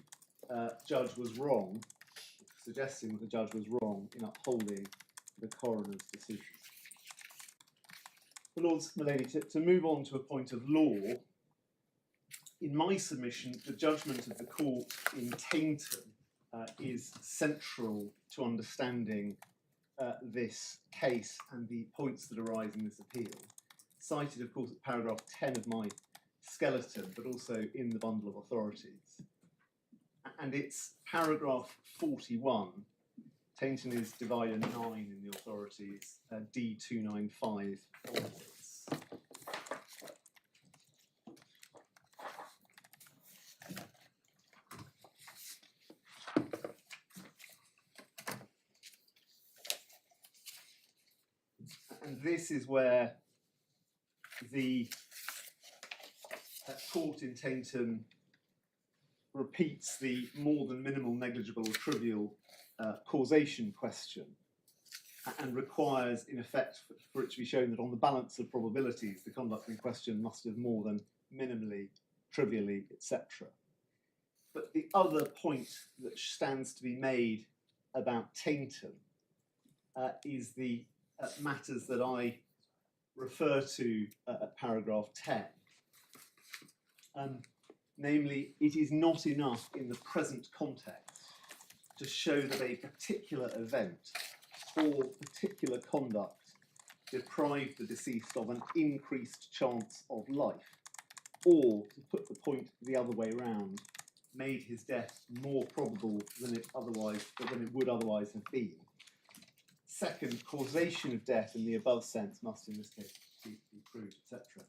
judge was wrong, suggesting that the judge was wrong in upholding the coroner's decision. But Lords, my lady, to move on to a point of law, in my submission, the judgment of the court in Tainton is central to understanding this case and the points that arise in this appeal. Cited, of course, at paragraph 10 of my skeleton, but also in the bundle of authorities. And it's paragraph 41. Tainton is divider 9 in the authorities, D295 onwards. And this is where the court in Tainton repeats the more than minimal, negligible or trivial causation question, and requires, in effect, for it to be shown that on the balance of probabilities, the conduct in question must have more than minimally, trivially, etc. But the other point that stands to be made about Tainton is the matters that I refer to at paragraph 10. Namely, it is not enough in the present context to show that a particular event or particular conduct deprived the deceased of an increased chance of life, or, to put the point the other way round, made his death more probable than it would otherwise have been. Second, causation of death in the above sense must in this case be proved, etc.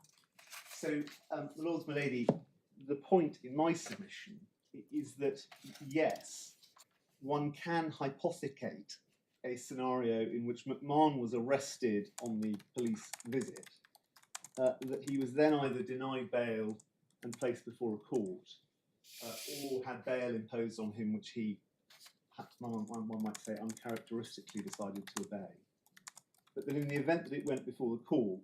So, Lords, my lady, the point in my submission is that, yes, one can hypothecate a scenario in which McMahon was arrested on the police visit, that he was then either denied bail and placed before a court, or had bail imposed on him, which he, one might say, uncharacteristically decided to obey. But that in the event that it went before the court,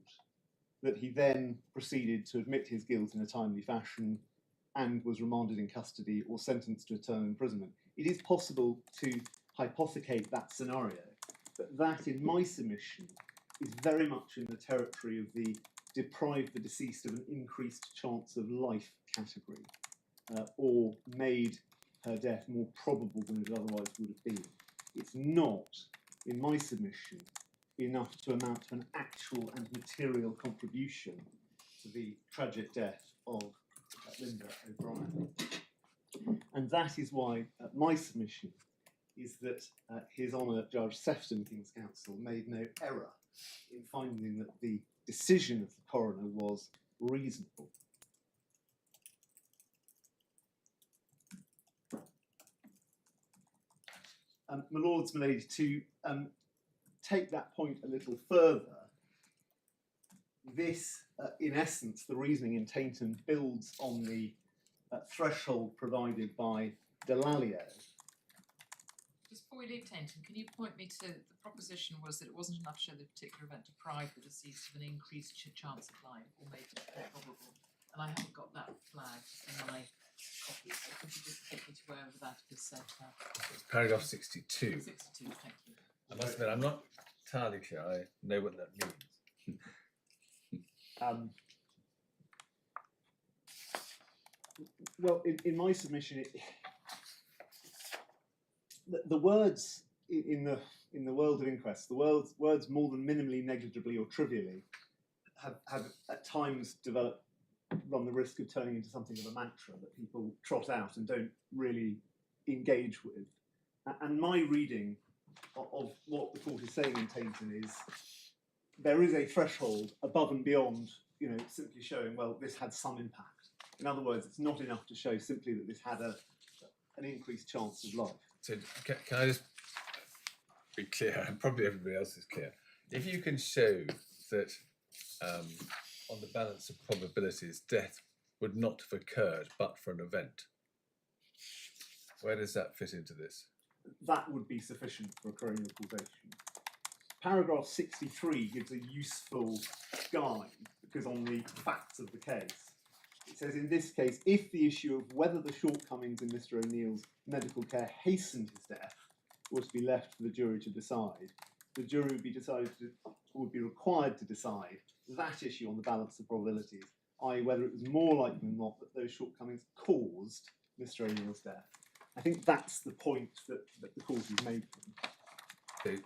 that he then proceeded to admit his guilt in a timely fashion and was remanded in custody or sentenced to a term of imprisonment. It is possible to hypothecate that scenario, but that, in my submission, is very much in the territory of the deprived the deceased of an increased chance of life category, or made her death more probable than it otherwise would have been. It's not, in my submission, enough to amount to an actual and material contribution to the tragic death of Linda O'Brien. And that is why my submission is that His Honour Judge Sefton, King's Counsel, made no error in finding that the decision of the coroner was reasonable. My lords, my ladies, to take that point a little further, this, in essence, the reasoning in Tainton builds on the threshold provided by Delalio. Just before we leave Tainton, can you point me to the proposition was that it wasn't enough to show the particular event deprived the deceased of an increased chance of life or made it more probable? And I haven't got that flagged in my copy, so could you just take me to wherever that is set out? It's paragraph 62. 62, thank you. I must admit, I'm not entirely sure I know what that means. Well, in my submission, the words in the world of inquests, the words more than minimally, negligibly, or trivially have at times run the risk of turning into something of a mantra that people trot out and don't really engage with. And my reading of what the court is saying in Tainton is there is a threshold above and beyond, simply showing, well, this had some impact. In other words, it's not enough to show simply that this had an increased chance of life. So can I just be clear, and probably everybody else is clear, if you can show that on the balance of probabilities, death would not have occurred but for an event, where does that fit into this? That would be sufficient for a coronial causation. Paragraph 63 gives a useful guide, because on the facts of the case, it says, in this case, if the issue of whether the shortcomings in Mr. O'Neill's medical care hastened his death was to be left for the jury to decide, the jury would be required to decide that issue on the balance of probabilities, i.e. whether it was more likely than not that those shortcomings caused Mr. O'Neill's death. I think that's the point that the court is making. So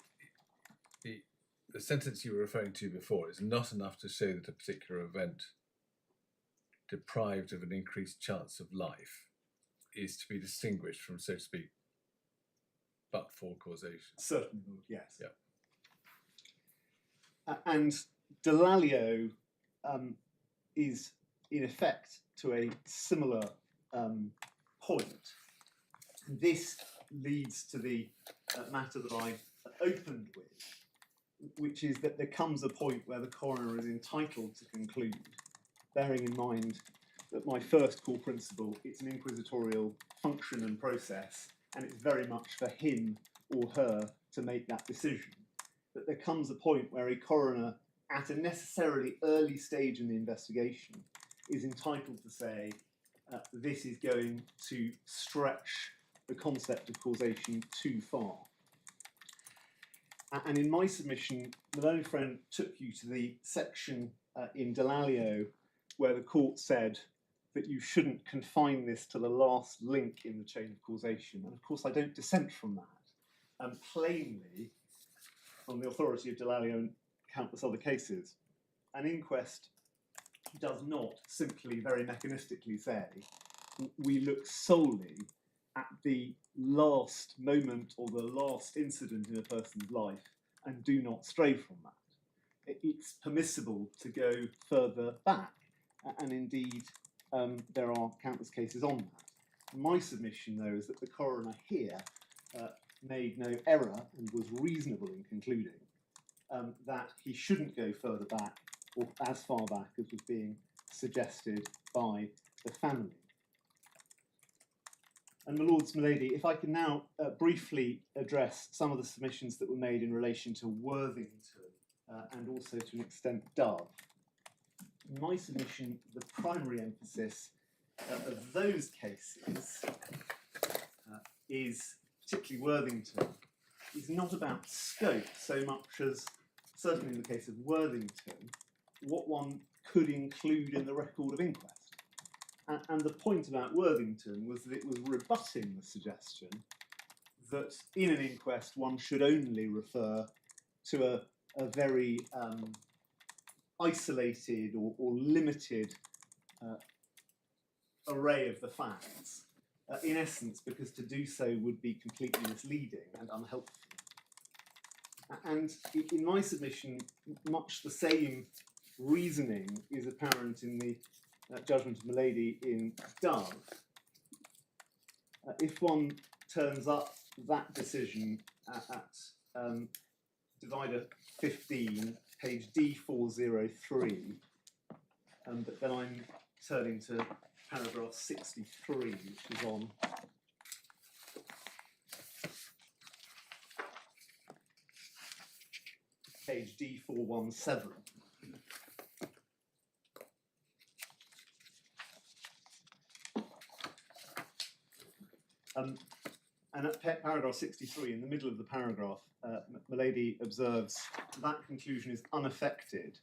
the sentence you were referring to before is not enough to show that a particular event deprived of an increased chance of life is to be distinguished from, so to speak, but for causation. Certainly, yes. Yeah. And Delalio is in effect to a similar point. This leads to the matter that I opened with, which is that there comes a point where the coroner is entitled to conclude, bearing in mind that my first core principle, it's an inquisitorial function and process, and it's very much for him or her to make that decision. That there comes a point where a coroner, at a necessarily early stage in the investigation, is entitled to say, this is going to stretch the concept of causation too far. And in my submission, my own friend took you to the section in Delalio where the court said that you shouldn't confine this to the last link in the chain of causation. And of course, I don't dissent from that. And plainly, on the authority of Delalio and countless other cases, an inquest does not simply, very mechanistically say, we look solely at the last moment or the last incident in a person's life and do not stray from that. It's permissible to go further back, and indeed there are countless cases on that. My submission, though, is that the coroner here made no error and was reasonable in concluding that he shouldn't go further back or as far back as was being suggested by the family. And my lords, my lady, if I can now briefly address some of the submissions that were made in relation to Worthington and also to an extent Dove. In my submission, the primary emphasis of those cases is, particularly Worthington, is not about scope so much as, certainly in the case of Worthington, what one could include in the record of inquest. And the point about Worthington was that it was rebutting the suggestion that in an inquest one should only refer to a very isolated or limited array of the facts, in essence, because to do so would be completely misleading and unhelpful. And in my submission, much the same reasoning is apparent in the judgment of Milady in Dove. If one turns up that decision at divider 15, page D403, but then I'm turning to paragraph 63, which is on page D417. And at paragraph 63, in the middle of the paragraph, Milady observes that conclusion is unaffected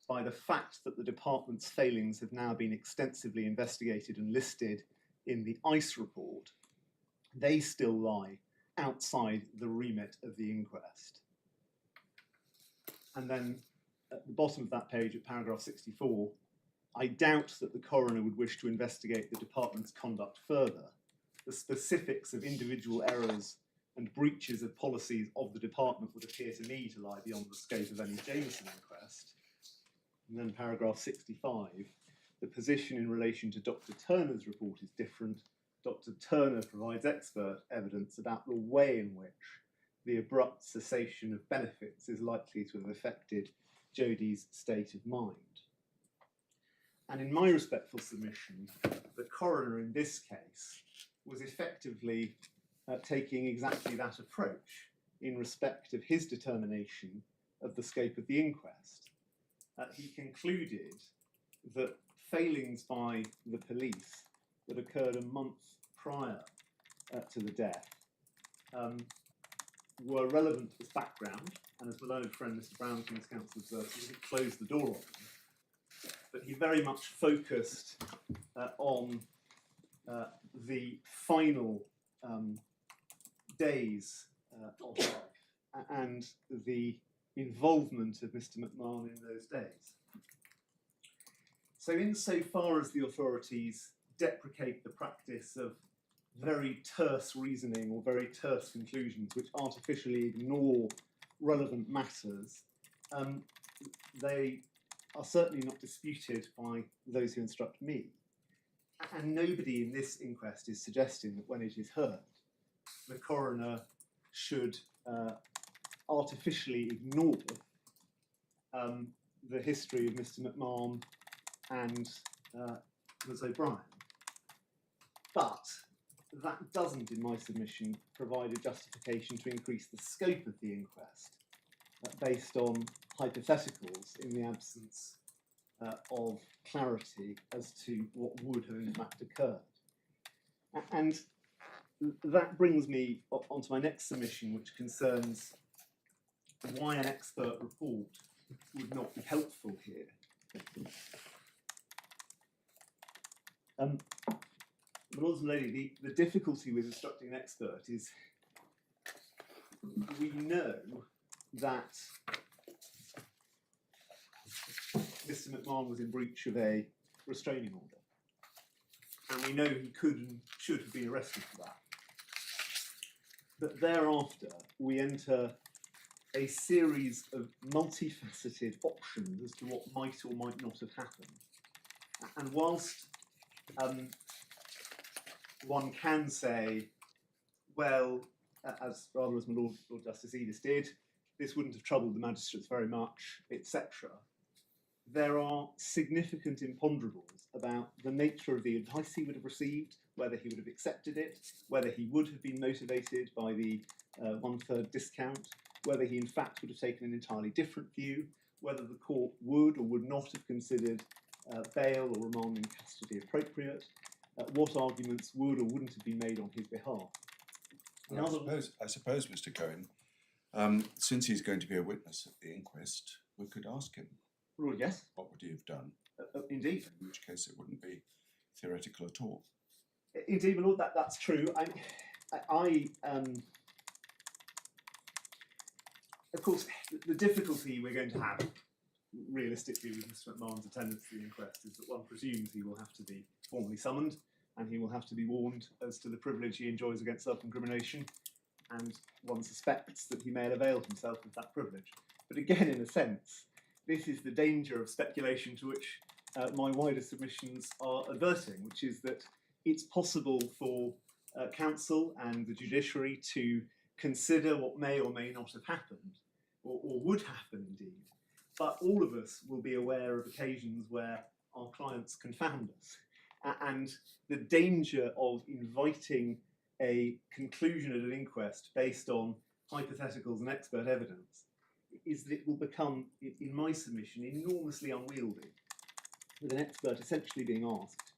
by the fact that the department's failings have now been extensively investigated and listed in the ICE report. They still lie outside the remit of the inquest. And then at the bottom of that page, at paragraph 64, I doubt that the coroner would wish to investigate the department's conduct further. The specifics of individual errors and breaches of policies of the department would appear to me to lie beyond the scope of any Jameson inquest. And then paragraph 65, the position in relation to Dr. Turner's report is different. Dr. Turner provides expert evidence about the way in which the abrupt cessation of benefits is likely to have affected Jodie's state of mind. And in my respectful submission, the coroner in this case was effectively taking exactly that approach in respect of his determination of the scope of the inquest. He concluded that failings by the police that occurred a month prior to the death were relevant as background, and as my learned friend Mr. Brown, King's Counsel, observed, he didn't close the door on them, but he very much focused on the final days of life and the involvement of Mr. McMahon in those days. So insofar as the authorities deprecate the practice of very terse reasoning or very terse conclusions which artificially ignore relevant matters, they are certainly not disputed by those who instruct me. And nobody in this inquest is suggesting that when it is heard, the coroner should artificially ignore the history of Mr. McMahon and Ms. O'Brien. But that doesn't, in my submission, provide a justification to increase the scope of the inquest based on hypotheticals in the absence of clarity as to what would have in fact occurred. And that brings me onto my next submission, which concerns why an expert report would not be helpful here. But also, lady, the difficulty with instructing an expert is we know that Mr. McMahon was in breach of a restraining order, and we know he could and should have been arrested for that. But thereafter, we enter a series of multifaceted options as to what might or might not have happened. And whilst one can say, well, as my Lord Justice Edis did, this wouldn't have troubled the magistrates very much, etc. There are significant imponderables about the nature of the advice he would have received, whether he would have accepted it, whether he would have been motivated by the 1/3 discount, whether he in fact would have taken an entirely different view, whether the court would or would not have considered bail or remand in custody appropriate, what arguments would or wouldn't have been made on his behalf. Well, I suppose, Mr. Cohen, since he's going to be a witness at the inquest, we could ask him. Well, yes, What would he have done? indeed. In which case it wouldn't be theoretical at all. Indeed, my lord, that's true. Of course, the difficulty we're going to have, realistically, with Mr. McMahon's attendance at the inquest is that one presumes he will have to be formally summoned and he will have to be warned as to the privilege he enjoys against self-incrimination, and one suspects that he may have availed himself of that privilege. But again, in a sense, this is the danger of speculation to which my wider submissions are averting, which is that it's possible for counsel and the judiciary to consider what may or may not have happened, or would happen indeed, but all of us will be aware of occasions where our clients confound us. And the danger of inviting a conclusion at an inquest based on hypotheticals and expert evidence is that it will become, in my submission, enormously unwieldy, with an expert essentially being asked,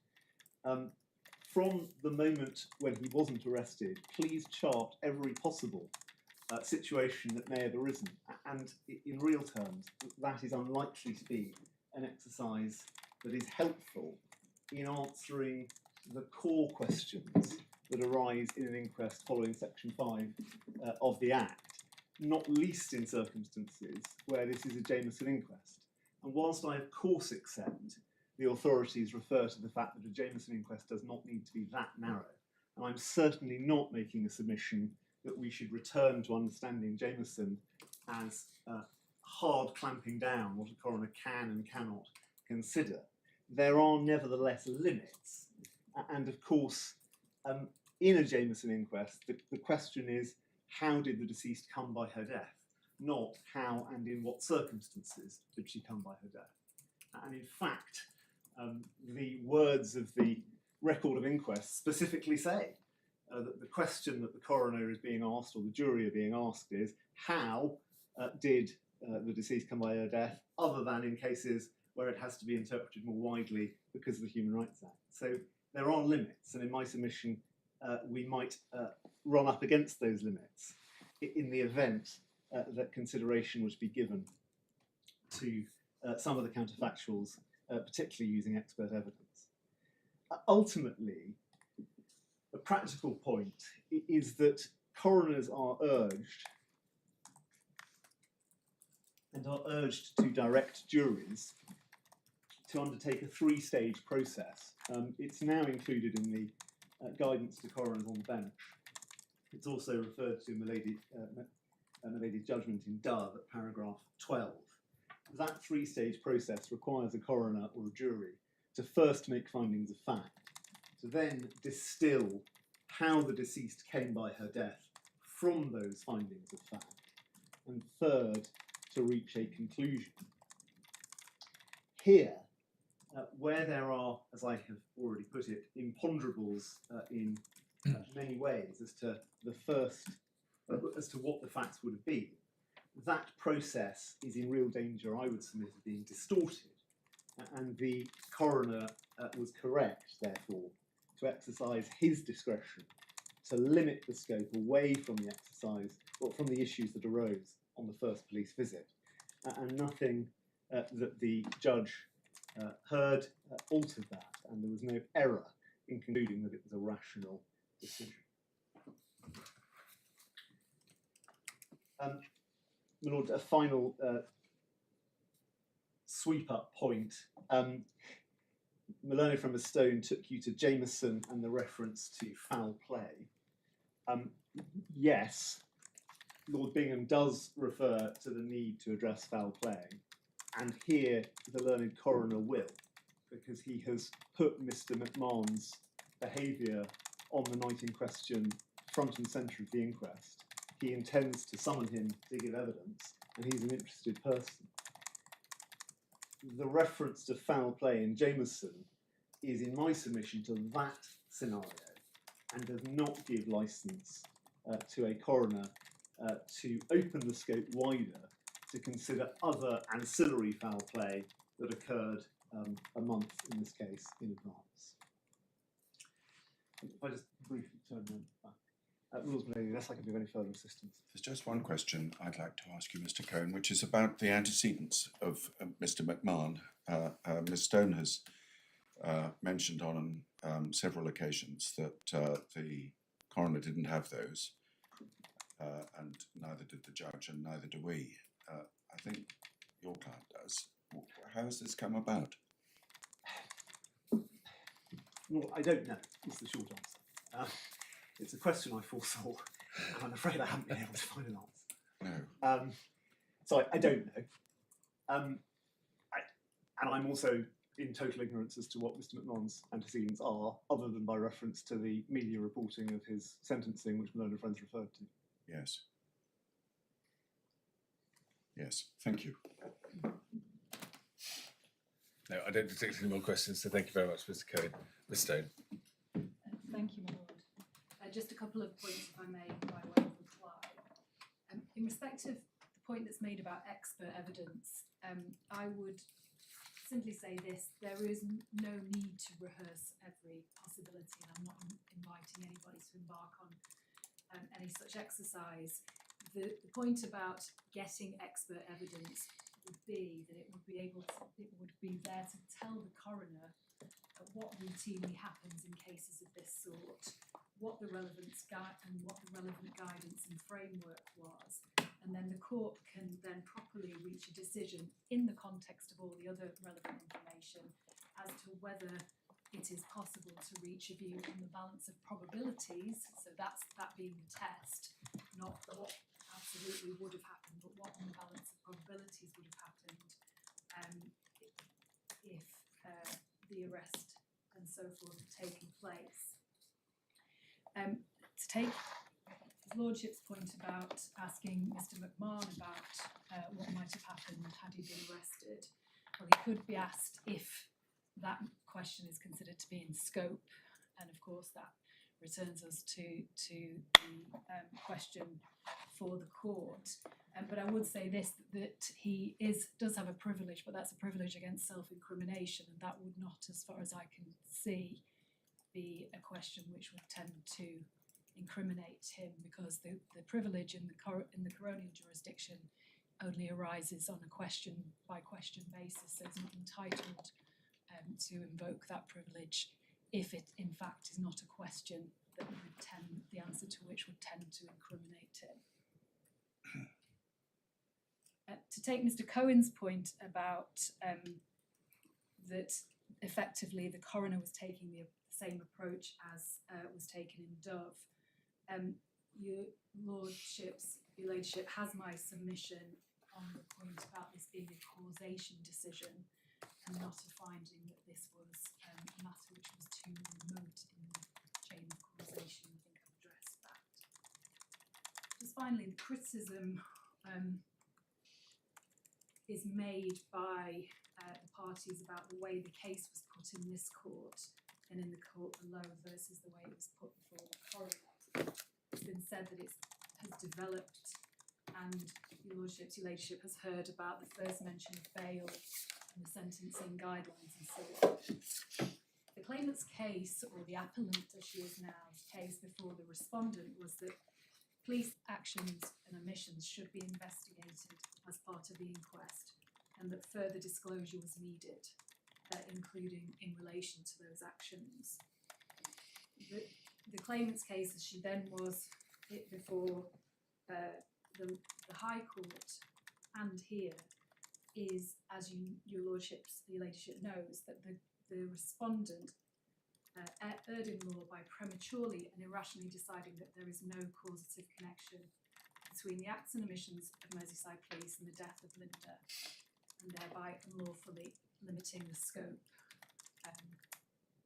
from the moment when he wasn't arrested, please chart every possible situation that may have arisen. And in real terms, that is unlikely to be an exercise that is helpful in answering the core questions that arise in an inquest following Section 5 of the Act, not least in circumstances where this is a Jameson inquest. And whilst I of course accept the authorities refer to the fact that a Jameson inquest does not need to be that narrow, and I'm certainly not making a submission that we should return to understanding Jameson as hard clamping down what a coroner can and cannot consider, there are nevertheless limits. And of course, in a Jameson inquest, the question is, how did the deceased come by her death? Not how and in what circumstances did she come by her death. And in fact, the words of the record of inquest specifically say that the question that the coroner is being asked, or the jury are being asked, is how did the deceased come by her death, other than in cases where it has to be interpreted more widely because of the Human Rights Act. So there are limits, and in my submission, we might run up against those limits in the event that consideration was to be given to some of the counterfactuals, particularly using expert evidence. Ultimately, the practical point is that coroners are urged to direct juries to undertake a three-stage process. It's now included in the guidance to coroners on the bench. It's also referred to in Milady's judgment in Dove at paragraph 12. That three-stage process requires a coroner or a jury to first make findings of fact, to then distill how the deceased came by her death from those findings of fact, and third, to reach a conclusion. Here, where there are, as I have already put it, imponderables in many ways as to the first, as to what the facts would have been, that process is in real danger, I would submit, of being distorted. And the coroner was correct, therefore, to exercise his discretion to limit the scope away from the exercise, or from the issues that arose on the first police visit. And nothing that the judge heard altered that, and there was no error in concluding that it was a rational decision. My Lord, a final sweep-up point. Maloney from Stone took you to Jameson and the reference to foul play. Yes, Lord Bingham does refer to the need to address foul play, and here the learned coroner will, because he has put Mr. McMahon's behaviour on the night in question front and centre of the inquest. He intends to summon him to give evidence, and he's an interested person. The reference to foul play in Jameson is, in my submission, to that scenario, and does not give licence to a coroner to open the scope wider to consider other ancillary foul play that occurred a month, in this case, in advance. If I just briefly turn them back. Rules Maloney, unless I can give any further assistance. There's just one question I'd like to ask you, Mr. Cohen, which is about the antecedents of Mr. McMahon. Ms. Stone has mentioned on several occasions that the coroner didn't have those, and neither did the judge, and neither do we. I think your client does. How has this come about? Well, I don't know, is the short answer. It's a question I foresaw, and I'm afraid I haven't been able to find an answer. No. So I don't know. And I'm also in total ignorance as to what Mr. McMahon's antecedents are, other than by reference to the media reporting of his sentencing, which Malone and friends referred to. Yes. Yes, thank you. No, I don't detect any more questions, so thank you very much, Mr. Cohen. Ms. Stone. Thank you, my lord. Just a couple of points, if I may, by way of reply. In respect of the point that's made about expert evidence, I would simply say this: there is no need to rehearse every possibility, and I'm not inviting anybody to embark on any such exercise. The point about getting expert evidence would be that it would be there to tell the coroner what routinely happens in cases of this sort, what the relevant guidance and framework was, and then the court can then properly reach a decision in the context of all the other relevant information as to whether it is possible to reach a view on the balance of probabilities. So that being the test, not what absolutely would have happened, but what on the balance of probabilities would have happened if the arrest and so forth had taken place. To take His Lordship's point about asking Mr. McMahon about what might have happened had he been arrested, well, he could be asked if that question is considered to be in scope, and of course that returns us to the question for the court. But I would say this, that he does have a privilege, but that's a privilege against self-incrimination, and that would not, as far as I can see, be a question which would tend to incriminate him, because the privilege in the coronial jurisdiction only arises on a question by question basis, so he's not entitled to invoke that privilege if it in fact is not a question that would tend, the answer to which would tend to incriminate him. To take Mr. Cohen's point about that effectively the coroner was taking the same approach as was taken in Dove, your ladyship has my submission on the point about this being a causation decision and not a finding that this was a matter which was too remote in the chain of causation. I think I've addressed that. Just finally, the criticism is made by the parties about the way the case was put in this court and in the court below versus the way it was put before the coroner. It's been said that it has developed, and your ladyship has heard about the first mention of bail and the sentencing guidelines and so on. The claimant's case, or the appellant as she is now, case before the respondent was that police actions and omissions should be investigated as part of the inquest, and that further disclosure was needed, including in relation to those actions. The claimant's case, as she then was hit before the High Court and here, is, as your ladyship knows, that the respondent erred in law by prematurely and irrationally deciding that there is no causative connection between the acts and omissions of Merseyside Police and the death of Linda, and thereby unlawfully limiting the scope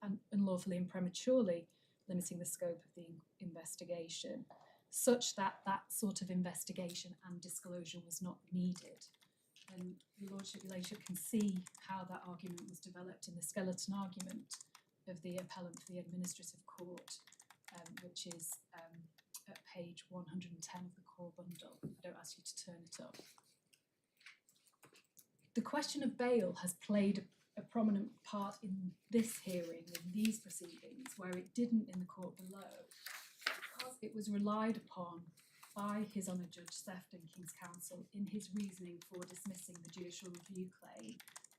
and unlawfully and prematurely limiting the scope of the investigation, such that that sort of investigation and disclosure was not needed. And your ladyship can see how that argument was developed in the skeleton argument of the appellant for the administrative court, which is at page 110 of the core bundle. I don't ask you to turn it up. The question of bail has played a prominent part in this hearing, in these proceedings, where it didn't in the court below, because it was relied upon by His Honour Judge Sefton, King's Counsel, in his reasoning for dismissing the judicial review claim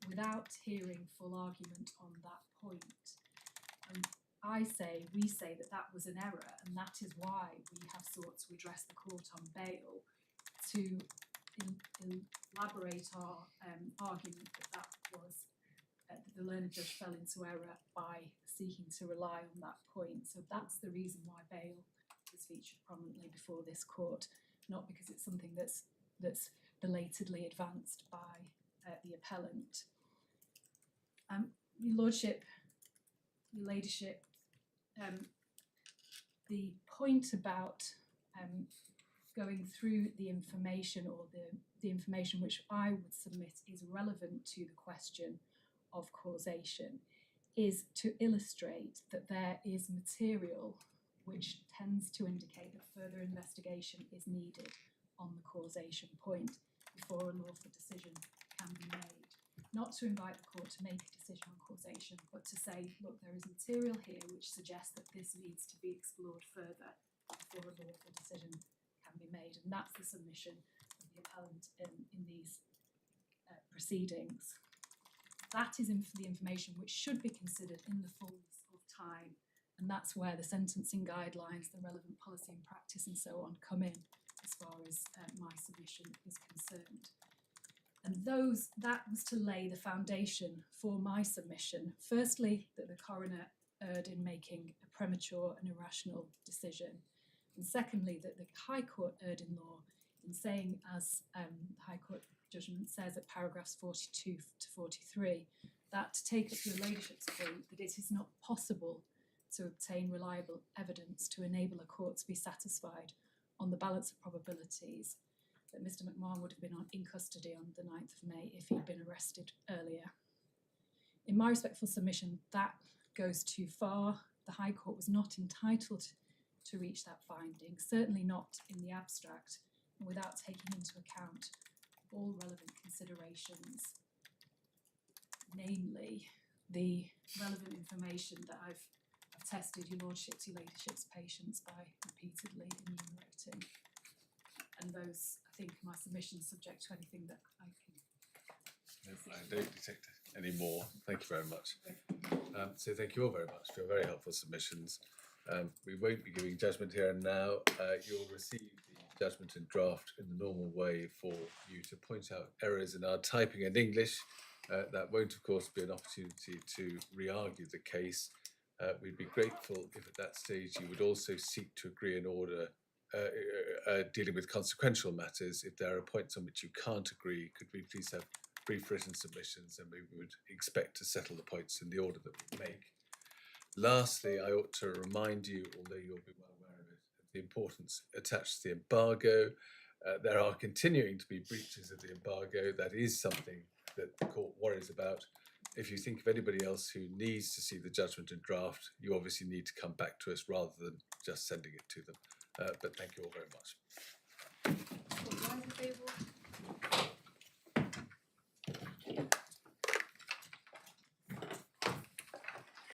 without hearing full argument on that point. And we say that that was an error, and that is why we have sought to address the court on bail to elaborate our argument that was the learned judge fell into error by seeking to rely on that point. So that's the reason why bail is featured prominently before this court, not because it's something that's belatedly advanced by the appellant. Your ladyship, the point about going through the information, or the information which I would submit is relevant to the question of causation, is to illustrate that there is material which tends to indicate that further investigation is needed on the causation point before a lawful decision can be made. Not to invite the court to make a decision on causation, but to say, look, there is material here which suggests that this needs to be explored further before a lawful decision can be made. And that's the submission of the appellant in these proceedings. That is the information which should be considered in the fullness of time And that's where the sentencing guidelines, the relevant policy and practice and so on come in as far as my submission is concerned. And that was to lay the foundation for my submission. Firstly, that the coroner erred in making a premature and irrational decision. And secondly, that the High Court erred in law in saying, as the High Court judgment says at paragraphs 42 to 43, that to take up your ladyship's point, that it is not possible to obtain reliable evidence to enable a court to be satisfied on the balance of probabilities that Mr. McMahon would have been in custody on the 9th of May if he'd been arrested earlier. In my respectful submission, that goes too far. The High Court was not entitled to reach that finding, certainly not in the abstract, and without taking into account all relevant considerations, namely the relevant information that I've tested your lordship's, your ladyship's patience by repeatedly enumerating. And those, I think, my submission's subject to anything that I can. No, I don't detect any more. Thank you very much. So thank you all very much for your very helpful submissions. We won't be giving judgment here and now. You'll receive the judgment in draft in the normal way for you to point out errors in our typing and English. That won't, of course, be an opportunity to re-argue the case. We'd be grateful if at that stage you would also seek to agree an order dealing with consequential matters. If there are points on which you can't agree, could we please have brief written submissions, and we would expect to settle the points in the order that we make. Lastly, I ought to remind you, although you'll be well aware of it, of the importance attached to the embargo. There are continuing to be breaches of the embargo. That is something that the court worries about. If you think of anybody else who needs to see the judgment in draft, you obviously need to come back to us rather than just sending it to them. But thank you all very much. All those in favour?